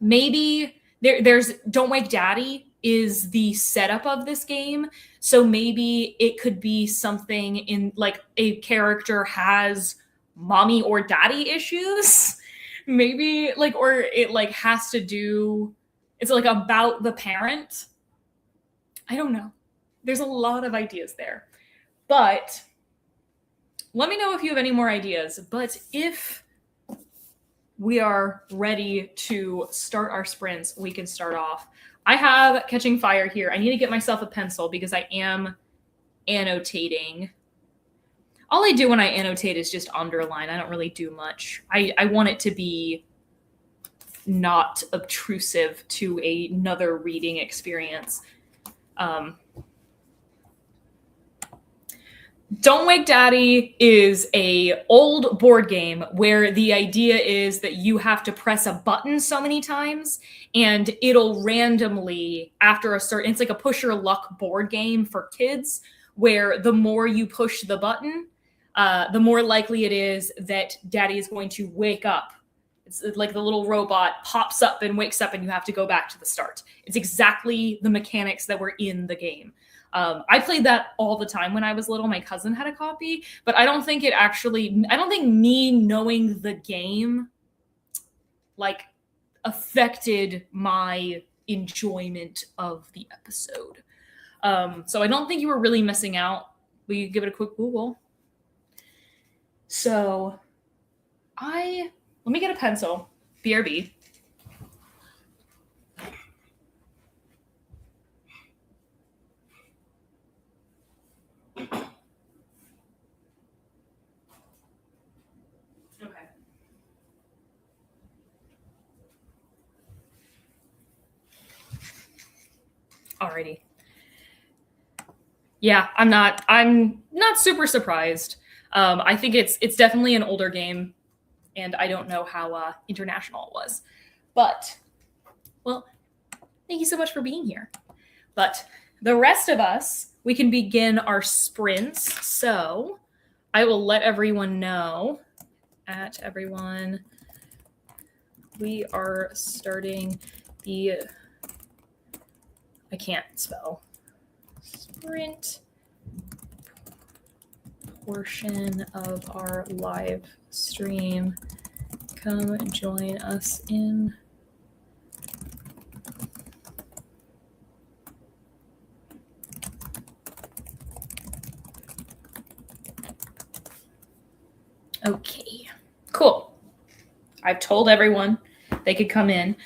A: maybe there's Don't Wake Daddy is the setup of this game. So maybe it could be something in like a character has mommy or daddy issues. Maybe like, or it like has to do, it's like about the parent. I don't know. There's a lot of ideas there. But let me know if you have any more ideas. But if we are ready to start our sprints, we can start off. I have Catching Fire here. I need to get myself a pencil because I am annotating. All I do when I annotate is just underline. I don't really do much. I want it to be not obtrusive to another reading experience. Don't Wake Daddy is a old board game where the idea is that you have to press a button so many times and it'll randomly, after a certain, it's like a push your luck board game for kids where the more you push the button, the more likely it is that daddy is going to wake up. It's like the little robot pops up and wakes up and you have to go back to the start. It's exactly the mechanics that were in the game. I played that all the time when I was little. My cousin had a copy, but I don't think me knowing the game like affected my enjoyment of the episode. So I don't think you were really missing out. Will you give it a quick Google? So let me get a pencil. BRB. Okay. Alrighty. Yeah, I'm not super surprised. I think it's definitely an older game, and I don't know how international it was. But, well, thank you so much for being here. But the rest of us, we can begin our sprints. So I will let everyone know, we are starting the, I can't spell, sprint portion of our live stream. Come join us in okay, cool. I've told everyone they could come in.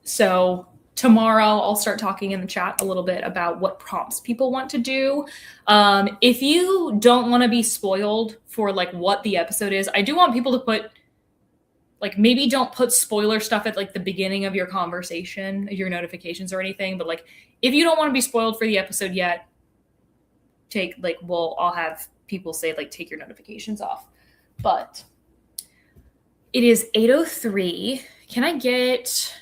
A: So tomorrow I'll start talking in the chat a little bit about what prompts people want to do. If you don't want to be spoiled for like what the episode is, I do want people to put like, maybe don't put spoiler stuff at like the beginning of your conversation, your notifications or anything. But like, if you don't want to be spoiled for the episode yet, I'll have people say like, take your notifications off. But it is 8:03. Can I get,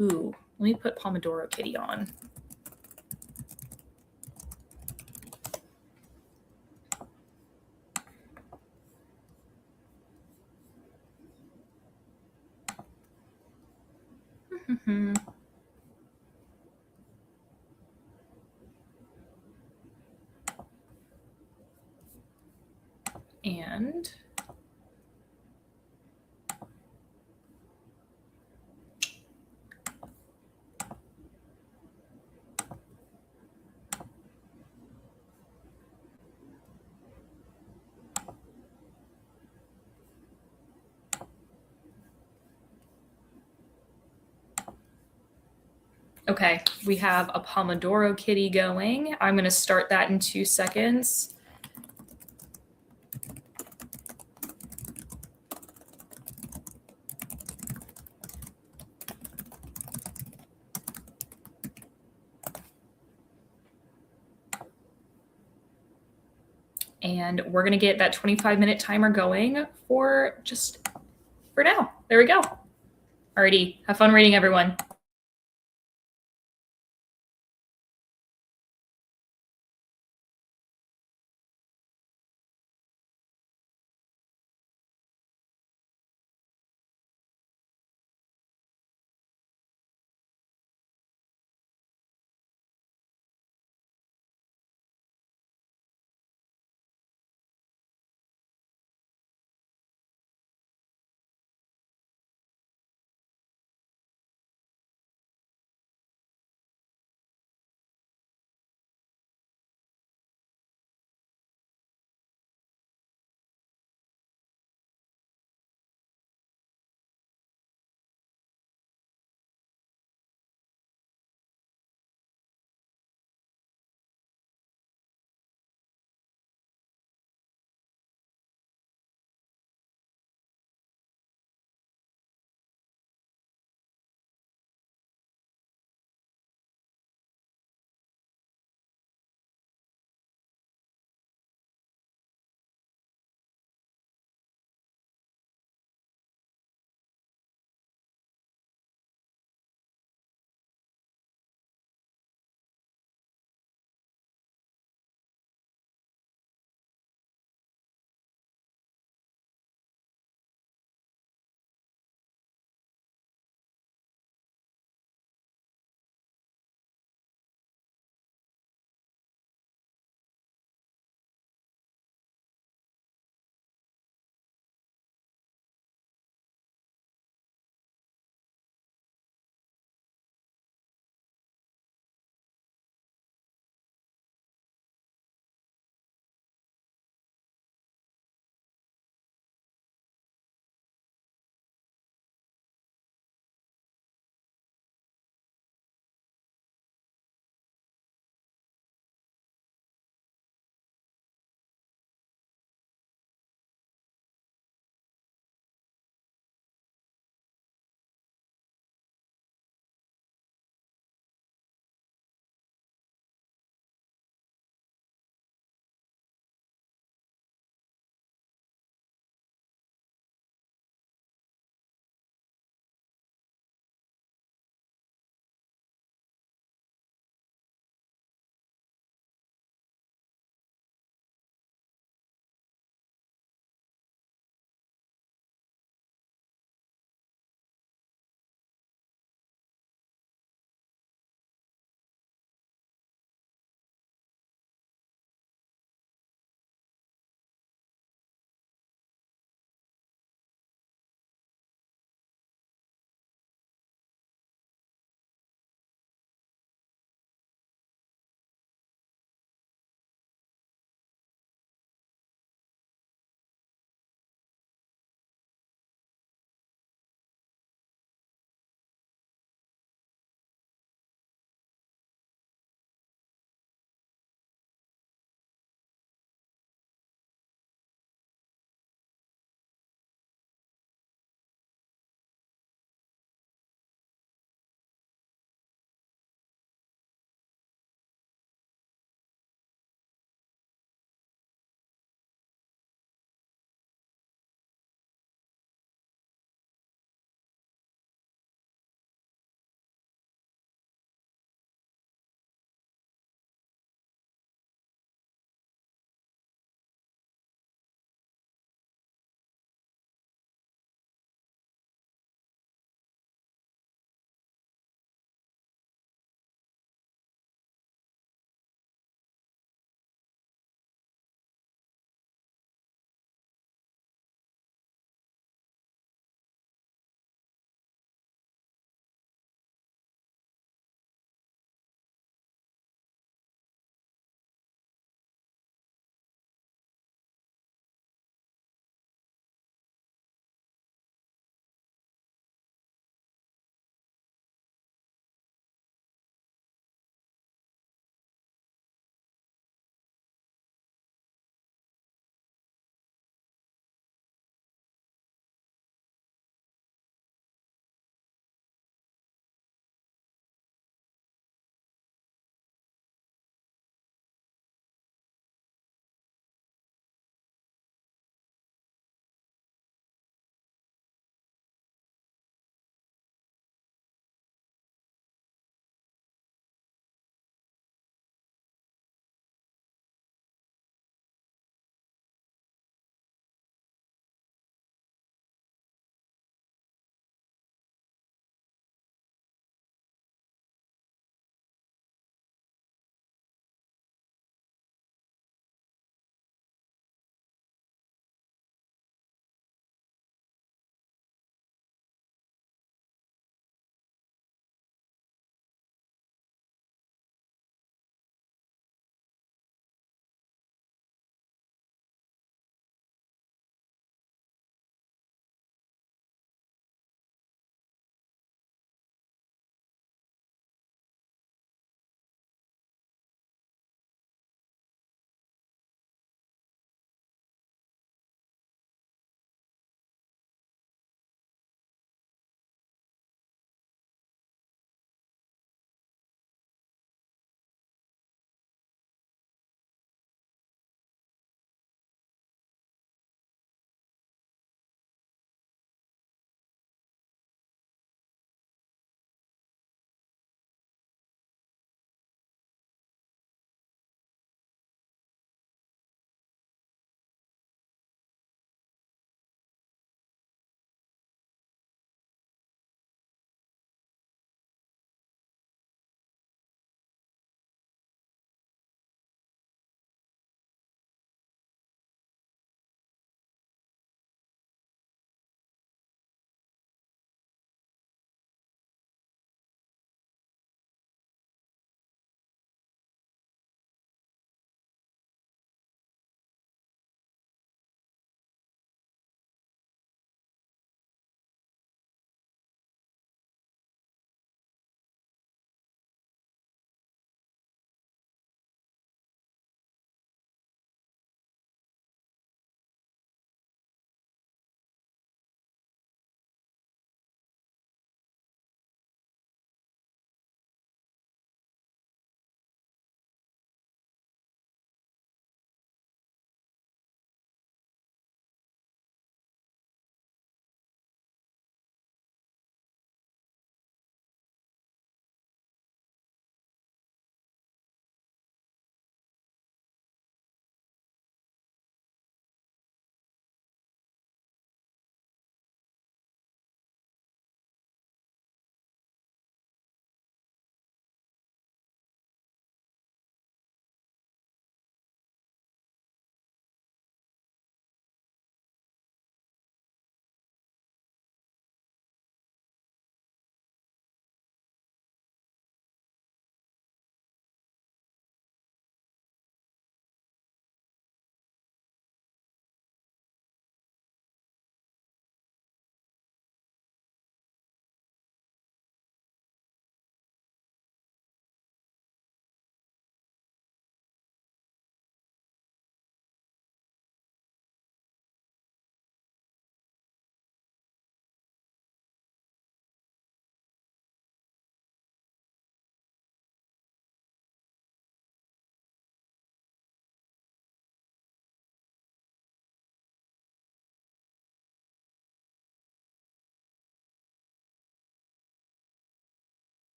A: ooh, let me put Pomodoro Kitty on. And okay, we have a Pomodoro Kitty going. I'm going to start that in 2 seconds. And we're going to get that 25-minute timer going for now. There we go. Alrighty, have fun reading, everyone.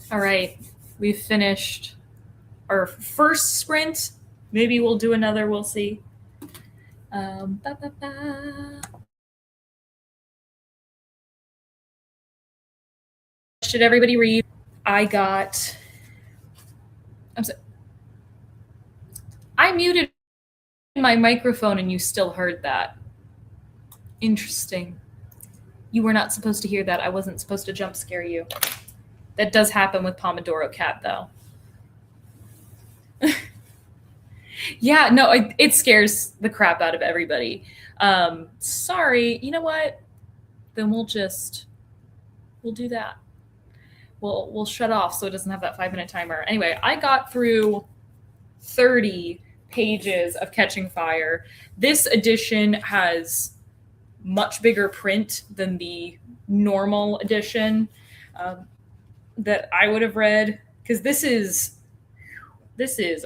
A: All right, we've finished our first sprint. Maybe we'll do another, we'll see. Ba, ba, ba. Should everybody read? I'm sorry. I muted my microphone and you still heard that. Interesting. You were not supposed to hear that. I wasn't supposed to jump scare you. That does happen with Pomodoro Cat, though. Yeah, no, it scares the crap out of everybody. Sorry, you know what? Then we'll do that. We'll shut off so it doesn't have that 5-minute timer. Anyway, I got through 30 pages of Catching Fire. This edition has much bigger print than the normal edition that I would have read, because this is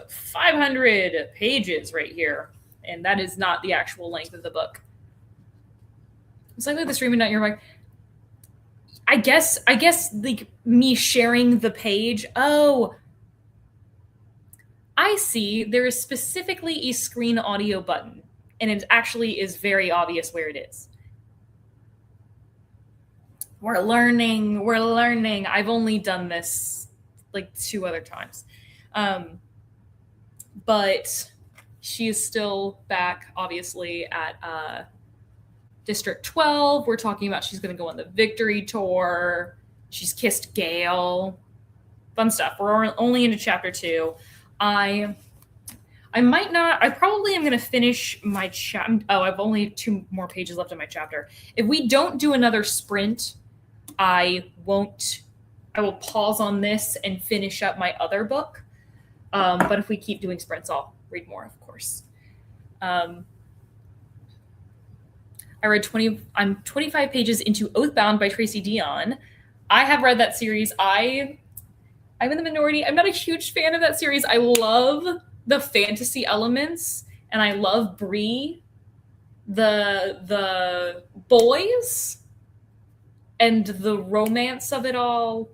A: 500 pages right here, and that is not the actual length of the book. It's like the streaming out your mic. I guess like me sharing the page. Oh, I see. There is specifically a screen audio button, and it actually is very obvious where it is. We're learning. I've only done this like 2 other times. But she is still back, obviously, at District 12. We're talking about she's going to go on the Victory Tour. She's kissed Gale. Fun stuff. We're only into Chapter 2. I might not. I probably am going to finish my chapter. Oh, I've only 2 more pages left in my chapter. If we don't do another sprint, I will pause on this and finish up my other book. But if we keep doing sprints, I'll read more, of course. I read 20. I'm 25 pages into Oathbound by Tracy Deonn. I have read that series. I'm in the minority. I'm not a huge fan of that series. I love the fantasy elements, and I love Bree, the boys, and the romance of it all.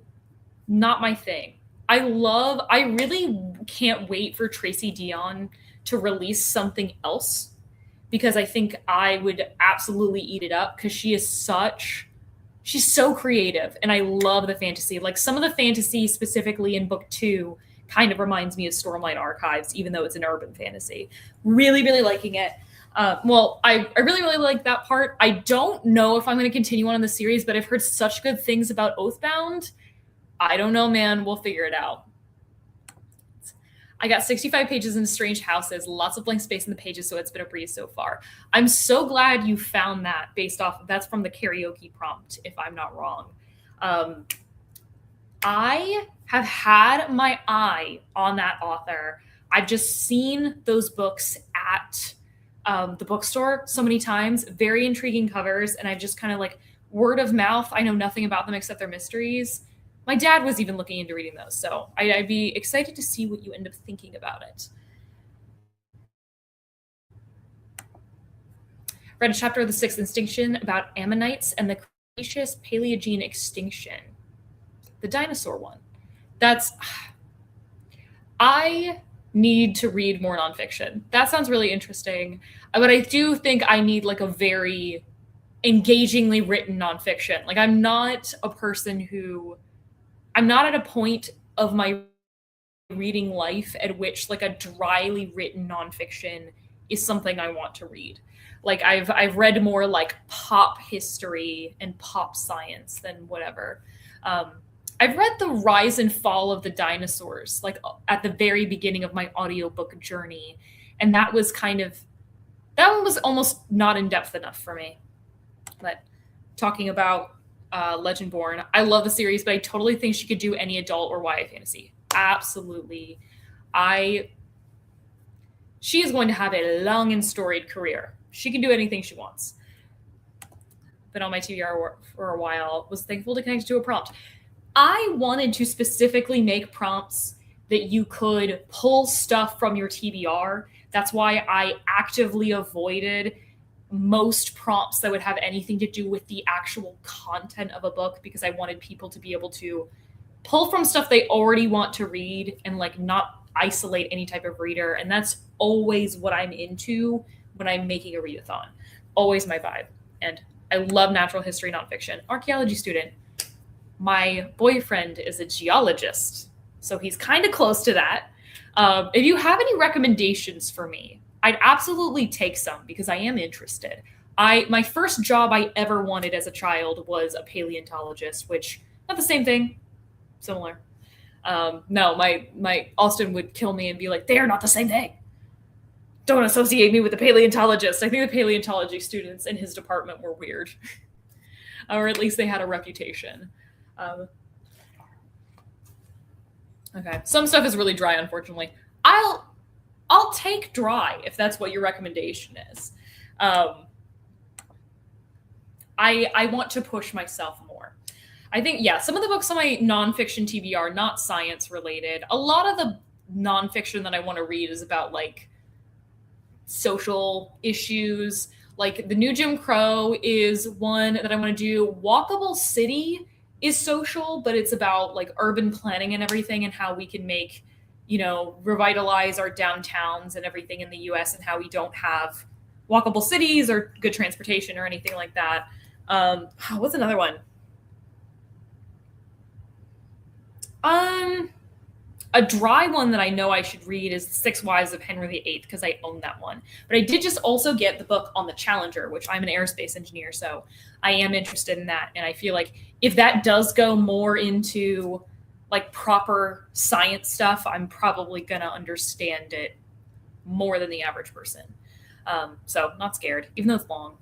A: Not my thing. I really can't wait for Tracy Deonn to release something else, because I think I would absolutely eat it up, because she's so creative, and I love the fantasy. Like, some of the fantasy specifically in book 2 kind of reminds me of Stormlight Archives, even though it's an urban fantasy. Really, really liking it. I really, really like that part. I don't know if I'm going to continue on in the series, but I've heard such good things about Oathbound. I don't know, man. We'll figure it out. I got 65 pages in Strange Houses, lots of blank space in the pages, so it's been a breeze so far. I'm so glad you found that that's from the karaoke prompt, if I'm not wrong. I have had my eye on that author. I've just seen those books at the bookstore so many times, very intriguing covers, and I've just kind of like word of mouth. I know nothing about them except their mysteries. My dad was even looking into reading those, so I'd be excited to see what you end up thinking about it. Read a chapter of The Sixth Extinction about ammonites and the Cretaceous Paleogene extinction. The dinosaur one. I need to read more nonfiction. That sounds really interesting, but I do think I need like a very engagingly written nonfiction. Like, I'm not at a point of my reading life at which like a dryly written nonfiction is something I want to read. Like, I've read more like pop history and pop science than whatever. I've read The Rise and Fall of the Dinosaurs, like at the very beginning of my audiobook journey. And that one was almost not in depth enough for me. But talking about Legendborn, I love the series, but I totally think she could do any adult or YA fantasy. Absolutely. She is going to have a long and storied career. She can do anything she wants. Been on my TBR for a while, was thankful to connect to a prompt. I wanted to specifically make prompts that you could pull stuff from your TBR. That's why I actively avoided most prompts that would have anything to do with the actual content of a book, because I wanted people to be able to pull from stuff they already want to read and like not isolate any type of reader. And that's always what I'm into when I'm making a readathon. Always my vibe. And I love natural history nonfiction. Archaeology student. My boyfriend is a geologist, so he's kind of close to that. If you have any recommendations for me, I'd absolutely take some because I am interested. My first job I ever wanted as a child was a paleontologist, which not the same thing, similar. No, my Austin would kill me and be like, "They are not the same thing. Don't associate me with the paleontologist." I think the paleontology students in his department were weird, or at least they had a reputation. Okay, some stuff is really dry, unfortunately. I'll take dry if that's what your recommendation is. I want to push myself more. I think, yeah, some of the books on my nonfiction TBR, not science related. A lot of the nonfiction that I want to read is about like social issues. Like the new Jim Crow is one that I want to do. Walkable City is social, but it's about like urban planning and everything and how we can make, revitalize our downtowns and everything in the US and how we don't have walkable cities or good transportation or anything like that. What's another one? A dry one that I know I should read is The Six Wives of Henry VIII because I own that one. But I did just also get the book on the Challenger, which I'm an aerospace engineer, so I am interested in that. And I feel like if that does go more into like proper science stuff, I'm probably going to understand it more than the average person. So not scared, even though it's long.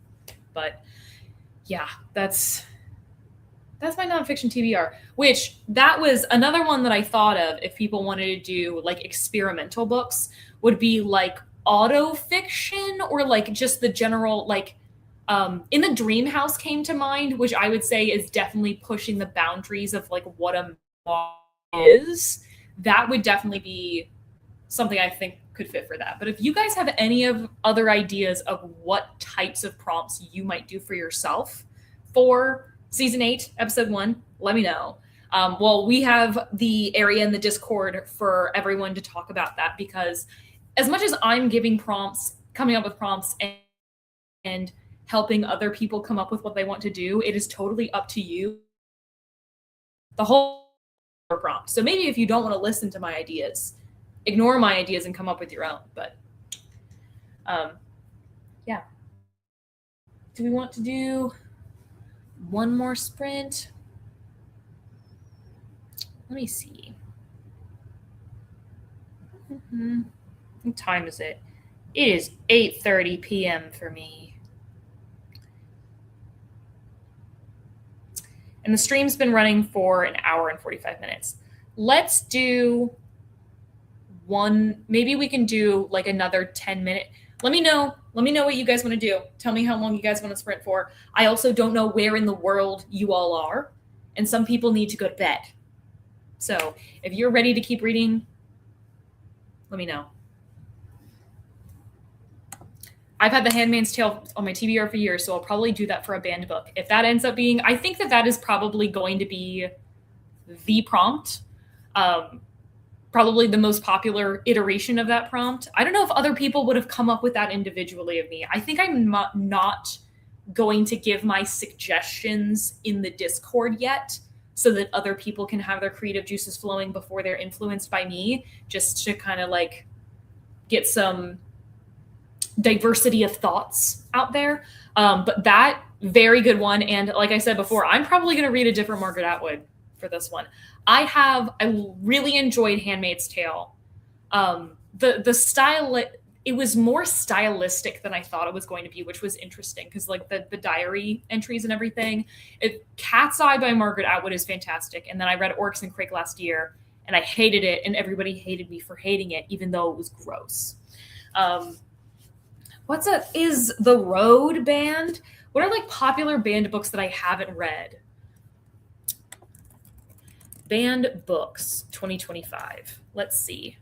A: But yeah, that's my nonfiction TBR, which that was another one that I thought of if people wanted to do like experimental books would be like auto fiction or like just the general like In the Dream House came to mind, which I would say is definitely pushing the boundaries of like what a memoir is. That would definitely be something I think could fit for that. But if you guys have any of other ideas of what types of prompts you might do for yourself for Season 8, Episode 1, let me know. Well, we have the area in the Discord for everyone to talk about that because as much as I'm giving prompts, coming up with prompts and helping other people come up with what they want to do, it is totally up to you. The whole prompt. So maybe if you don't want to listen to my ideas, ignore my ideas and come up with your own. But yeah. Do we want to do one more sprint? Let me see. What time is it? It is 8:30 p.m. for me. And the stream's been running for an hour and 45 minutes. Let's do one. Maybe we can do like another 10-minute. Let me know what you guys want to do. Tell me how long you guys want to sprint for. I also don't know where in the world you all are. And some people need to go to bed. So if you're ready to keep reading, let me know. I've had The Handmaid's Tale on my TBR for years, so I'll probably do that for a banned book. If that ends up being, I think that is probably going to be the prompt. Probably the most popular iteration of that prompt. I don't know if other people would have come up with that individually of me. I think I'm not going to give my suggestions in the Discord yet so that other people can have their creative juices flowing before they're influenced by me, just to kind of like get some diversity of thoughts out there. But that, very good one. And like I said before, I'm probably going to read a different Margaret Atwood for this one. I really enjoyed Handmaid's Tale. The style, it was more stylistic than I thought it was going to be, which was interesting because like the diary entries and everything. Cat's Eye by Margaret Atwood is fantastic. And then I read Oryx and Crake last year and I hated it, and everybody hated me for hating it, even though it was gross. Is The Road banned? What are like popular banned books that I haven't read? Banned books 2025. Let's see.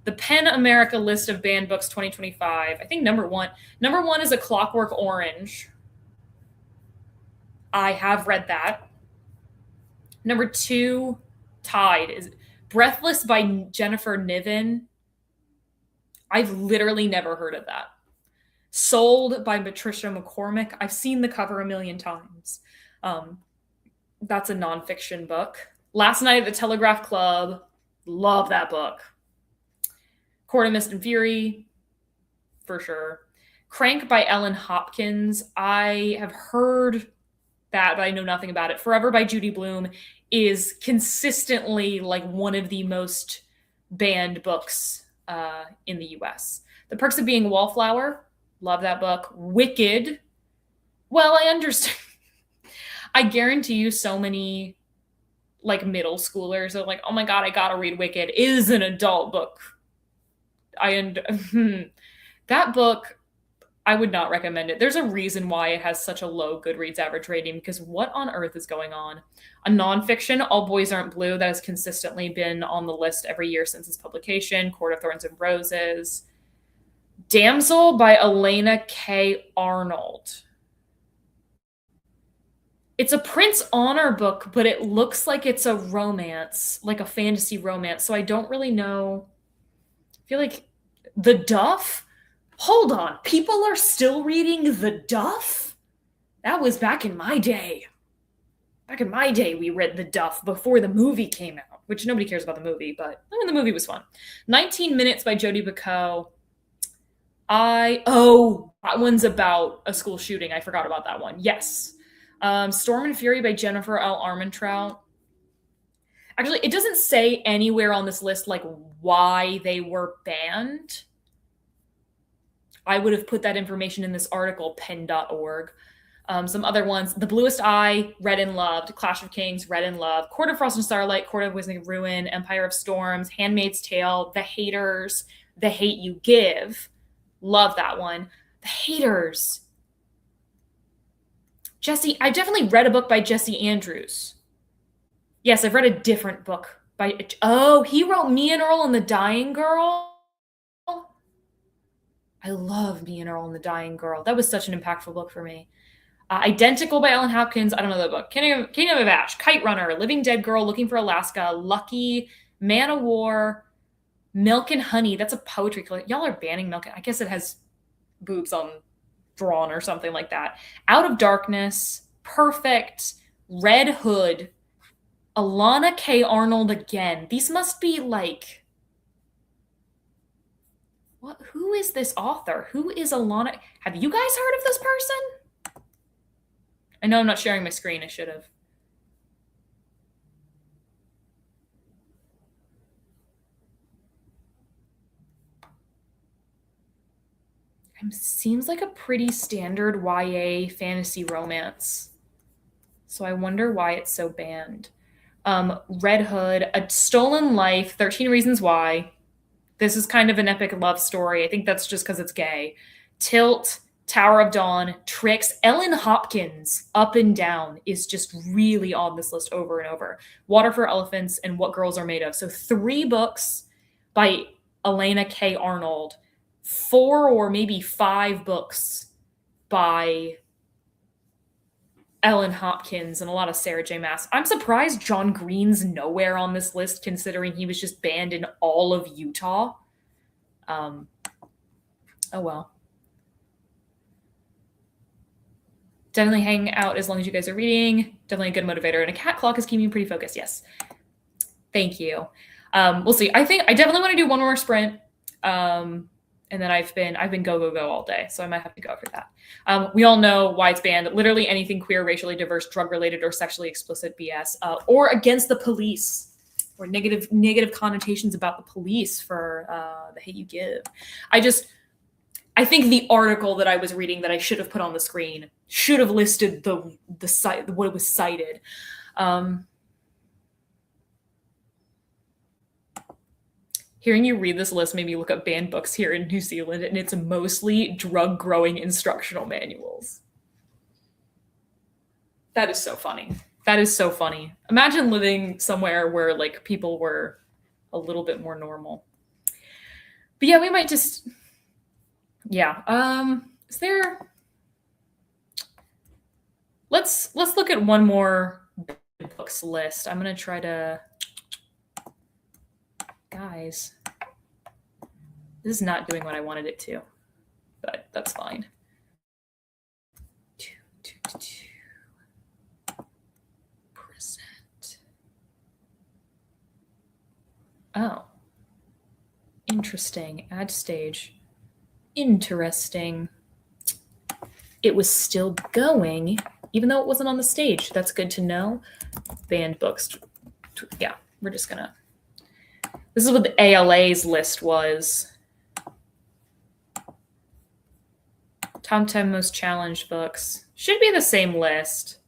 A: The Pen America list of banned books 2025. I think number one is A Clockwork Orange. I have read that. Number 2 Tide is Breathless by Jennifer Niven. I've literally never heard of that. Sold by Patricia McCormick. I've seen the cover a million times. That's a nonfiction book. Last Night at the Telegraph Club. Love that book. Court of Mist and Fury, for sure. Crank by Ellen Hopkins. I have heard that, but I know nothing about it. Forever by Judy Blume is consistently like one of the most banned books in the US. The Perks of Being a Wallflower. Love that book. Wicked. Well, I understand. I guarantee you so many like middle schoolers are like, oh my God, I gotta read Wicked. It is an adult book. That book, I would not recommend it. There's a reason why it has such a low Goodreads average rating, because what on earth is going on? A nonfiction, All Boys Aren't Blue, that has consistently been on the list every year since its publication. Court of Thorns and Roses. Damsel by Elena K. Arnold. It's a Prince Honor book, but it looks like it's a romance, like a fantasy romance. So I don't really know. I feel like The Duff? Hold on. People are still reading The Duff? That was back in my day. Back in my day, we read The Duff before the movie came out, which nobody cares about the movie, but the movie was fun. 19 Minutes by Jodi Picoult. That one's about a school shooting. I forgot about that one. Yes. Storm and Fury by Jennifer L. Armentrout. Actually, it doesn't say anywhere on this list like why they were banned. I would have put that information in this article, pen.org. Some other ones: The Bluest Eye, read and loved. Clash of Kings, read and loved. Court of Frost and Starlight, Court of Wisdom and Ruin, Empire of Storms, Handmaid's Tale, The Haters, The Hate You Give. Love that one. The Haters. Jesse, I definitely read a book by Jesse Andrews. Yes, I've read a different book by. Oh, he wrote Me and Earl and the Dying Girl. I love Me and Earl and the Dying Girl. That was such an impactful book for me. Identical by Ellen Hopkins. I don't know that book. Kingdom of Ash, Kite Runner, Living Dead Girl, Looking for Alaska, Lucky, Man of War, Milk and Honey. That's a poetry collection. Y'all are banning Milk. I guess it has boobs on drawn or something like that. Out of Darkness, Perfect, Red Hood, Alana K. Arnold again. These must be like, what? Who is this author? Who is Alana? Have you guys heard of this person? I know I'm not sharing my screen. I should have. Seems like a pretty standard YA fantasy romance. So I wonder why it's so banned. Red Hood, A Stolen Life, 13 Reasons Why. This is kind of an epic love story. I think that's just because it's gay. Tilt, Tower of Dawn, Tricks. Ellen Hopkins, Up and Down, is just really on this list over and over. Water for Elephants and What Girls Are Made Of. So 3 books by Elena K. Arnold. 4 or maybe 5 books by Ellen Hopkins and a lot of Sarah J. Maas. I'm surprised John Green's nowhere on this list, considering he was just banned in all of Utah. Oh well. Definitely hang out as long as you guys are reading. Definitely a good motivator. And a cat clock is keeping you pretty focused. Yes. Thank you. We'll see. I definitely want to do one more sprint. And then I've been go all day, so I might have to go for that. We all know why it's banned. Literally anything queer, racially diverse, drug-related, or sexually explicit BS, or against the police, or negative connotations about the police for The Hate You Give. I think the article that I was reading that I should have put on the screen should have listed the site, what it was cited. Hearing you read this list made me look up banned books here in New Zealand, and it's mostly drug-growing instructional manuals. That is so funny. That is so funny. Imagine living somewhere where like people were a little bit more normal. But yeah, we might just, yeah. Is there? Let's look at one more books list. I'm gonna try to. guys. This is not doing what I wanted it to, but that's fine. Present. Oh. Interesting. Add stage. Interesting. It was still going, even though it wasn't on the stage. That's good to know. Banned books. Yeah, we're just gonna. This is what the ALA's list was. Top 10 most challenged books. Should be the same list.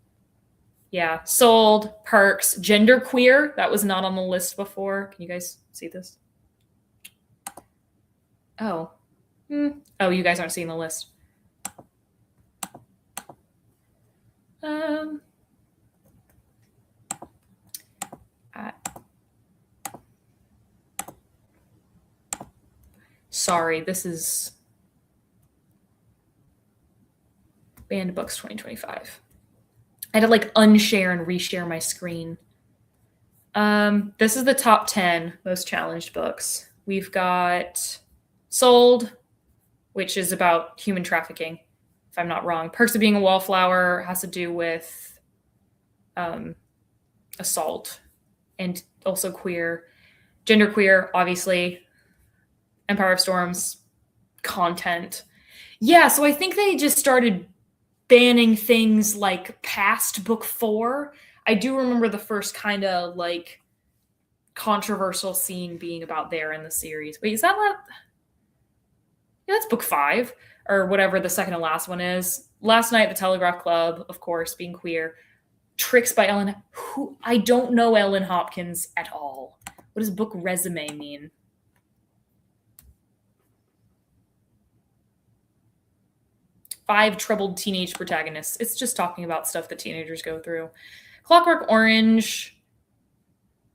A: Yeah, sold, perks, genderqueer. That was not on the list before. Can you guys see this? Oh. Oh, you guys aren't seeing the list. Sorry, this is Banned Books 2025. I had to like unshare and reshare my screen. This is the top 10 most challenged books. We've got Sold, which is about human trafficking, if I'm not wrong. Perks of Being a Wallflower has to do with assault and also queer. Genderqueer, obviously. Empire of Storms, content. Yeah, so I think they just started banning things like past book 4. I do remember the first kind of like controversial scene being about there in the series. Wait, is that what? Yeah, that's book 5 or whatever the second to last one is. Last Night at the Telegraph Club, of course, being queer. Tricks by Ellen. I don't know Ellen Hopkins at all. What does book resume mean? Five troubled teenage protagonists. It's just talking about stuff that teenagers go through. Clockwork Orange,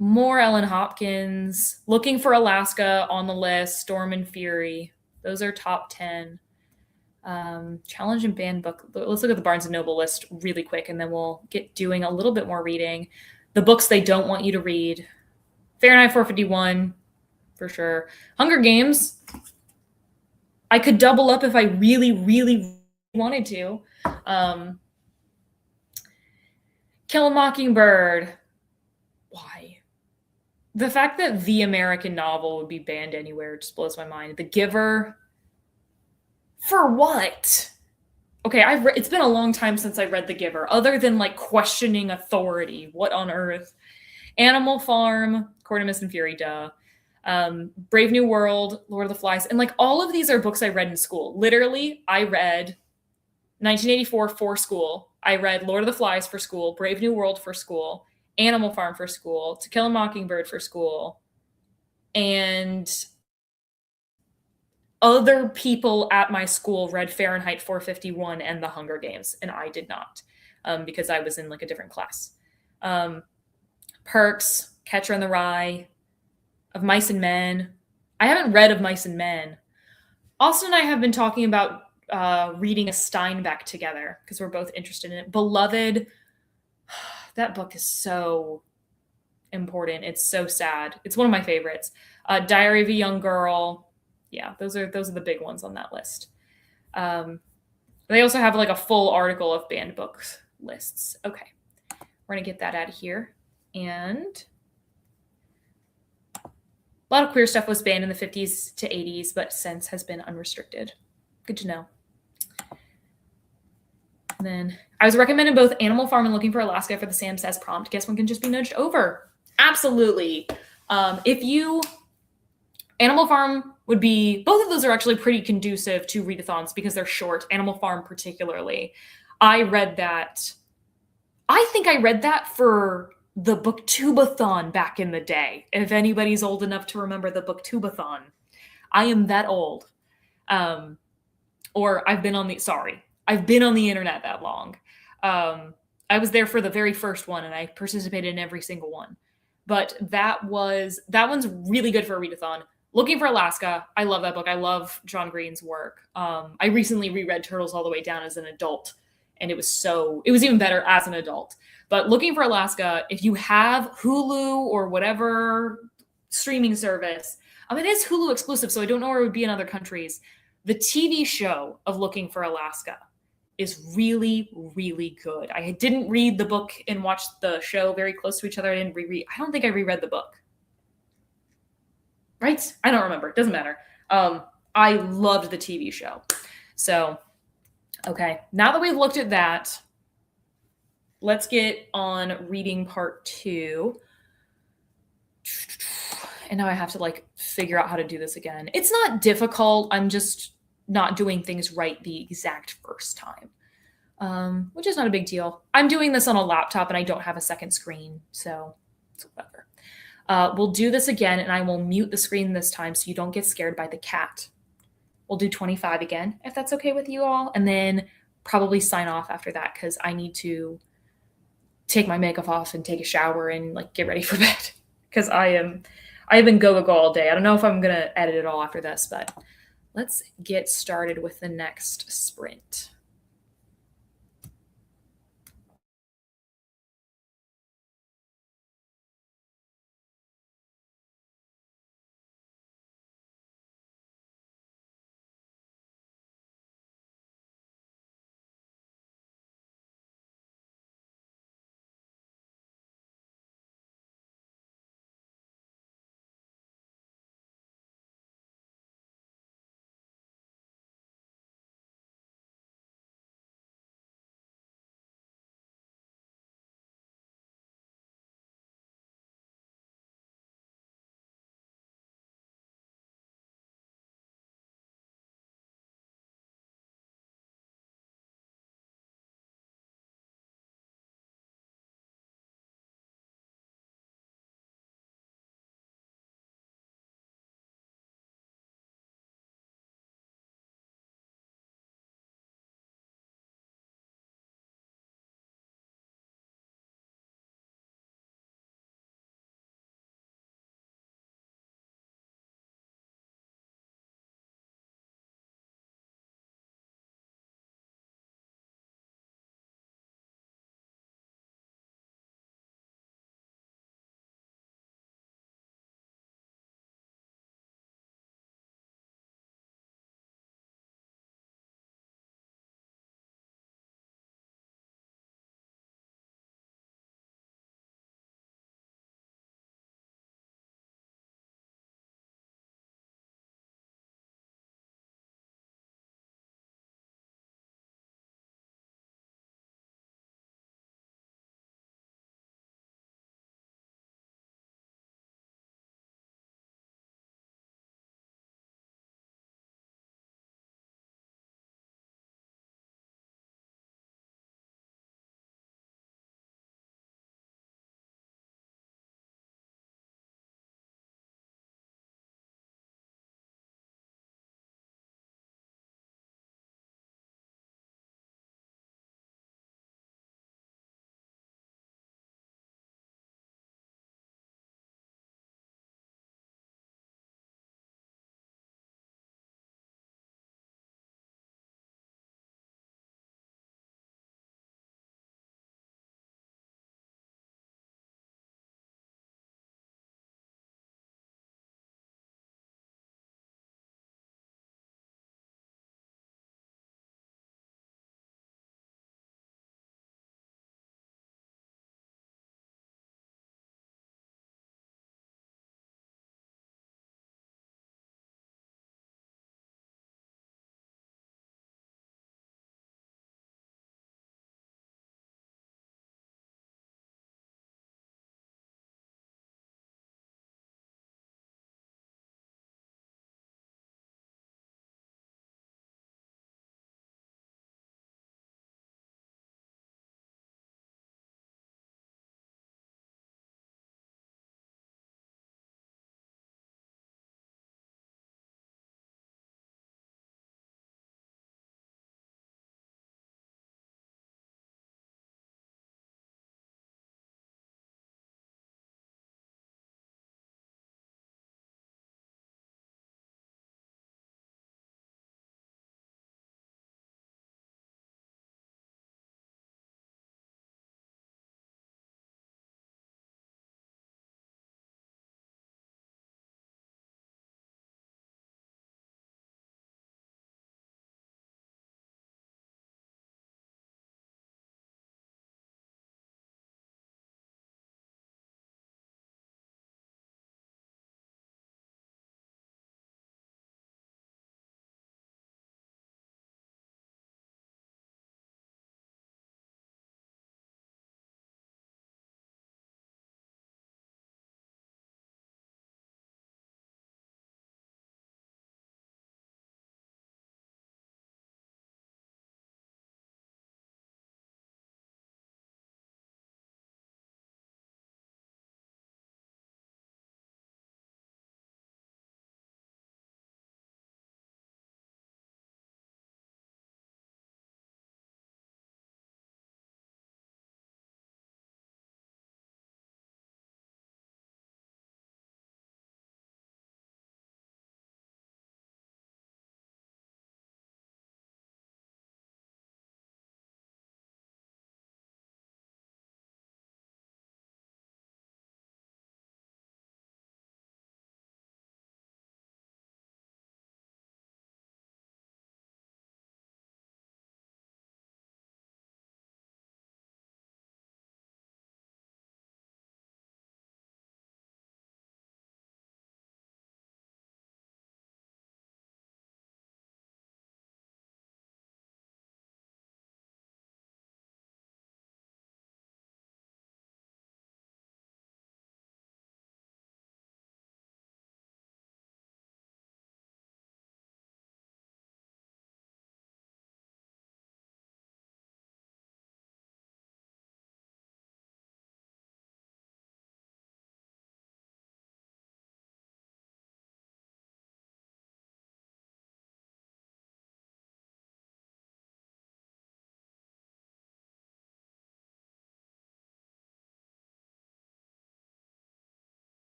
A: more Ellen Hopkins, Looking for Alaska on the list, Storm and Fury. Those are top 10. Challenge and banned book. Let's look at the Barnes & Noble list really quick, and then we'll get doing a little bit more reading. The books they don't want you to read. Fahrenheit 451, for sure. Hunger Games. I could double up if I really, really wanted to. Kill a Mockingbird. Why? The fact that the American novel would be banned anywhere just blows my mind. The Giver. For what? Okay, it's been a long time since I read The Giver, other than like questioning authority. What on earth? Animal Farm, Court of Mist and Fury, duh. Brave New World, Lord of the Flies. And like all of these are books I read in school. Literally, I read 1984 for school. I read Lord of the Flies for school, Brave New World for school, Animal Farm for school, To Kill a Mockingbird for school. And other people at my school read Fahrenheit 451 and The Hunger Games, and I did not, because I was in like a different class. Perks, Catcher in the Rye, Of Mice and Men. I haven't read Of Mice and Men. Austin and I have been talking about reading a Steinbeck together because we're both interested in it. Beloved, that book is so important. It's so sad. It's one of my favorites. Diary of a Young Girl. Yeah, those are the big ones on that list. They also have like a full article of banned books lists. Okay, we're gonna get that out of here. And a lot of queer stuff was banned in the 50s to 80s, but since has been unrestricted. Good to know. And then I was recommending both Animal Farm and Looking for Alaska for the Sam Says prompt. Guess one can just be nudged over. Absolutely. Animal Farm would be, both of those are actually pretty conducive to readathons because they're short. Animal Farm particularly. I read that. I think I read that for the Booktubeathon back in the day. If anybody's old enough to remember the Booktubeathon. I am that old. Or I've been on the internet that long. I was there for the very first one and I participated in every single one. But that one's really good for a readathon. Looking for Alaska. I love that book. I love John Green's work. I recently reread Turtles All the Way Down as an adult, and it was even better as an adult. But Looking for Alaska, if you have Hulu or whatever streaming service. It is Hulu exclusive, so I don't know where it would be in other countries. The TV show of Looking for Alaska is really, really good. I didn't read the book and watch the show very close to each other. I didn't reread. I don't think I reread the book. Right? I don't remember. It doesn't matter. I loved the TV show. So, okay. Now that we've looked at that, let's get on reading part 2. And now I have to like figure out how to do this again. It's not difficult. I'm just not doing things right the exact first time, which is not a big deal. I'm doing this on a laptop and I don't have a second screen, so it's whatever. We'll do this again, and I will mute the screen this time so you don't get scared by the cat. We'll do 25 again, if that's okay with you all, and then probably sign off after that because I need to take my makeup off and take a shower and like get ready for bed because I've been go all day. I don't know if I'm gonna edit it all after this, but let's get started with the next sprint.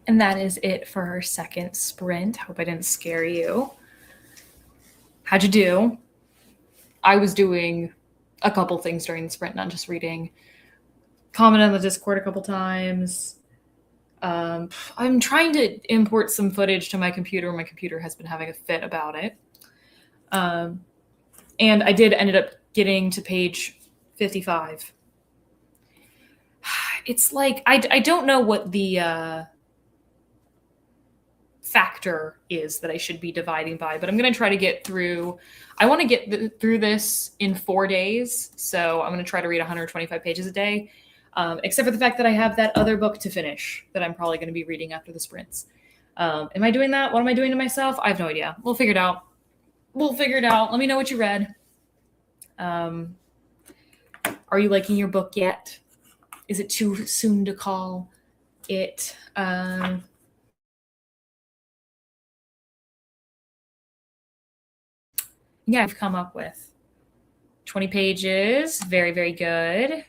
A: And that is it for our second sprint. Hope I didn't scare you. How'd you do? I was doing a couple things during the sprint, not just reading. Comment on the Discord a couple times. I'm trying to import some footage to my computer. My computer has been having a fit about it. And I ended up getting to page 55. It's like, I don't know what the factor is that I should be dividing by, but I'm going to try to get through. I want to get through this in 4 days. So I'm going to try to read 125 pages a day, except for the fact that I have that other book to finish that I'm probably going to be reading after the sprints. Am I doing that? What am I doing to myself? I have no idea. We'll figure it out. Let me know what you read. Are you liking your book yet? Is it too soon to call it? Yeah, I've come up with 20 pages. Very, very good.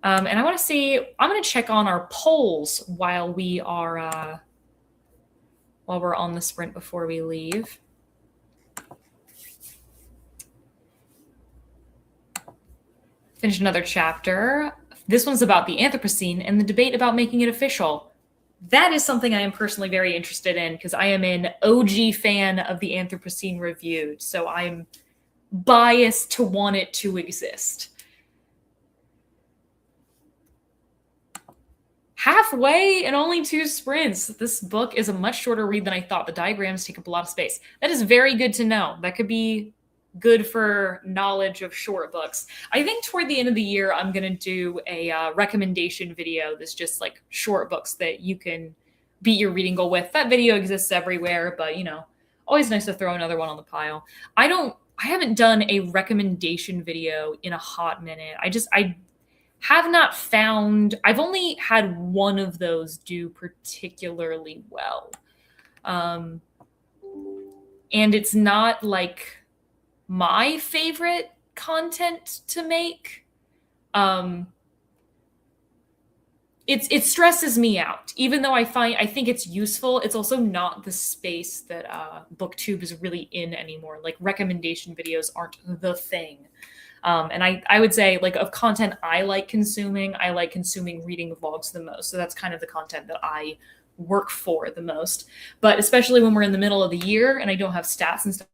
A: And I want to see, I'm going to check on our polls while we're on the sprint before we leave. Finish another chapter. This one's about the Anthropocene and the debate about making it official. That is something I am personally very interested in because I am an OG fan of the Anthropocene Reviewed. So I'm biased to want it to exist. Halfway and only 2 sprints. This book is a much shorter read than I thought. The diagrams take up a lot of space. That is very good to know. That could be good for knowledge of short books. I think toward the end of the year, I'm going to do a recommendation video that's just like short books that you can beat your reading goal with. That video exists everywhere, but always nice to throw another one on the pile. I haven't done a recommendation video in a hot minute. I have not found, I've only had one of those do particularly well. And it's not like my favorite content to make. It stresses me out, even though I think it's useful. It's also not the space that BookTube is really in anymore. Like recommendation videos aren't the thing. And I would say, like, of content I like consuming reading vlogs the most. So that's kind of the content that I work for the most. But especially when we're in the middle of the year and I don't have stats and stuff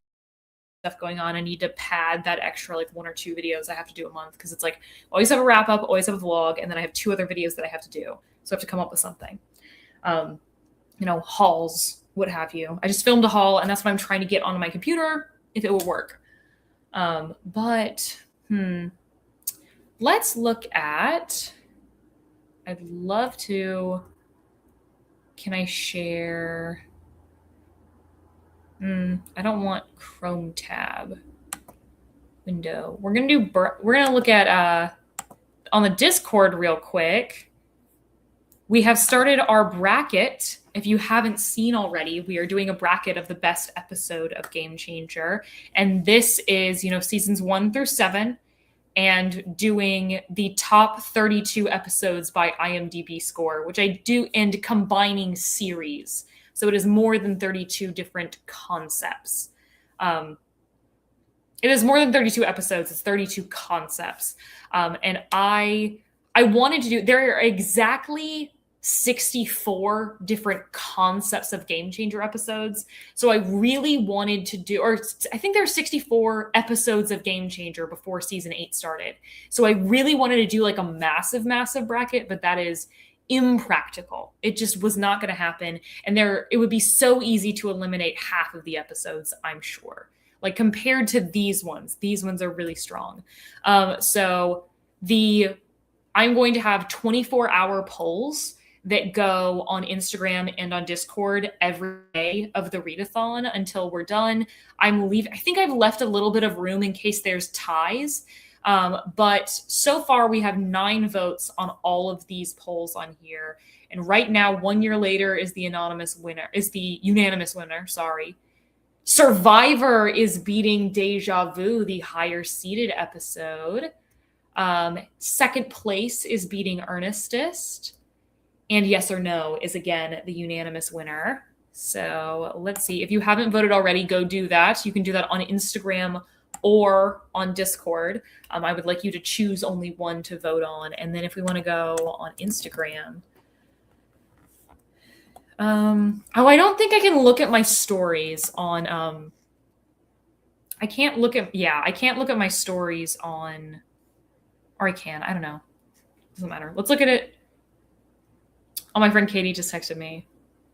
A: going on, I need to pad that extra like 1 or 2 videos I have to do a month because it's like always have a wrap up, always have a vlog, and then I have 2 other videos that I have to do. So I have to come up with something. Hauls, what have you. I just filmed a haul, and that's what I'm trying to get onto my computer if it will work. Let's look at, I'd love to, can I share? I don't want Chrome tab window. We're going to look at, on the Discord real quick. We have started our bracket. If you haven't seen already, we are doing a bracket of the best episode of Game Changer. And this is, seasons 1 through 7 and doing the top 32 episodes by IMDb score, which I do, and combining series. So it is more than 32 different concepts. It is more than 32 episodes. It's 32 concepts. And I wanted to do, there are exactly 64 different concepts of Game Changer episodes. So I really wanted to do, or I think there are 64 episodes of Game Changer before season 8 started. So I really wanted to do like a massive, massive bracket, but that is impractical. It just was not going to happen. And it would be so easy to eliminate half of the episodes, I'm sure. Like compared to these ones are really strong. So I'm going to have 24-hour polls that go on Instagram and on Discord every day of the readathon until we're done. I think I've left a little bit of room in case there's ties. But so far we have 9 votes on all of these polls on here. And right now, 1 year later is the unanimous winner, sorry. Survivor is beating Deja Vu, the higher seeded episode. Second place is beating Earnestest. And yes or no is again the unanimous winner. So let's see. If you haven't voted already, go do that. You can do that on Instagram or on Discord. I would like you to choose only one to vote on. And then if we want to go on Instagram, I don't think I can look at my stories on, I can't look at my stories on, or I can, I don't know. Doesn't matter. Let's look at it. Oh, my friend Katie just texted me.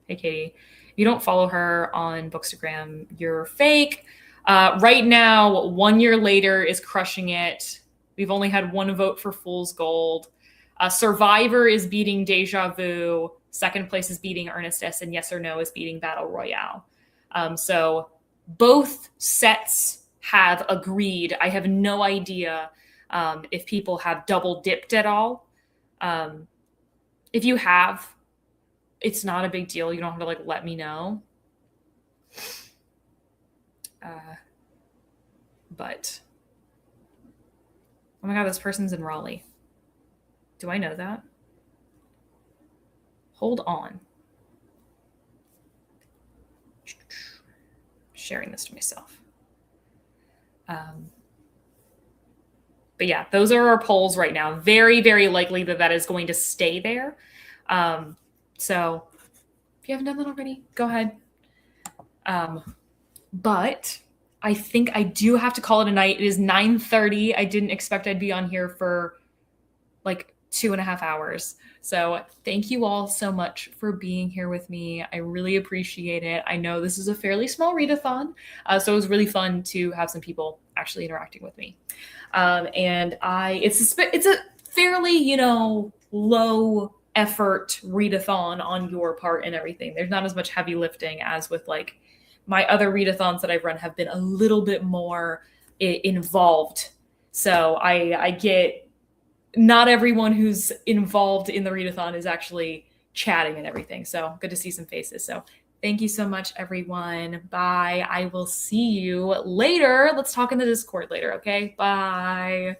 A: Hey, Katie. You don't follow her on Bookstagram. You're fake. Right now, 1 year later is crushing it. We've only had one vote for Fool's Gold. Survivor is beating Deja Vu. Second place is beating Earnestus, and Yes or No is beating Battle Royale. So both sets have agreed. I have no idea if people have double dipped at all. If you have, it's not a big deal. You don't have to like let me know. But oh my God, this person's in Raleigh. Do I know that? Hold on. Sharing this to myself. But yeah, those are our polls right now. Very, very likely that is going to stay there. So if you haven't done that already, go ahead. But I think I do have to call it a night. It is 9:30. I didn't expect I'd be on here for like 2.5 hours. So thank you all so much for being here with me. I really appreciate it. I know this is a fairly small readathon, so it was really fun to have some people actually interacting with me. And it's a fairly, low effort readathon on your part and everything. There's not as much heavy lifting as with like my other readathons that I've run have been a little bit more involved. So I get not everyone who's involved in the readathon is actually chatting and everything. So good to see some faces. So thank you so much, everyone. Bye. I will see you later. Let's talk in the Discord later. Okay. Bye.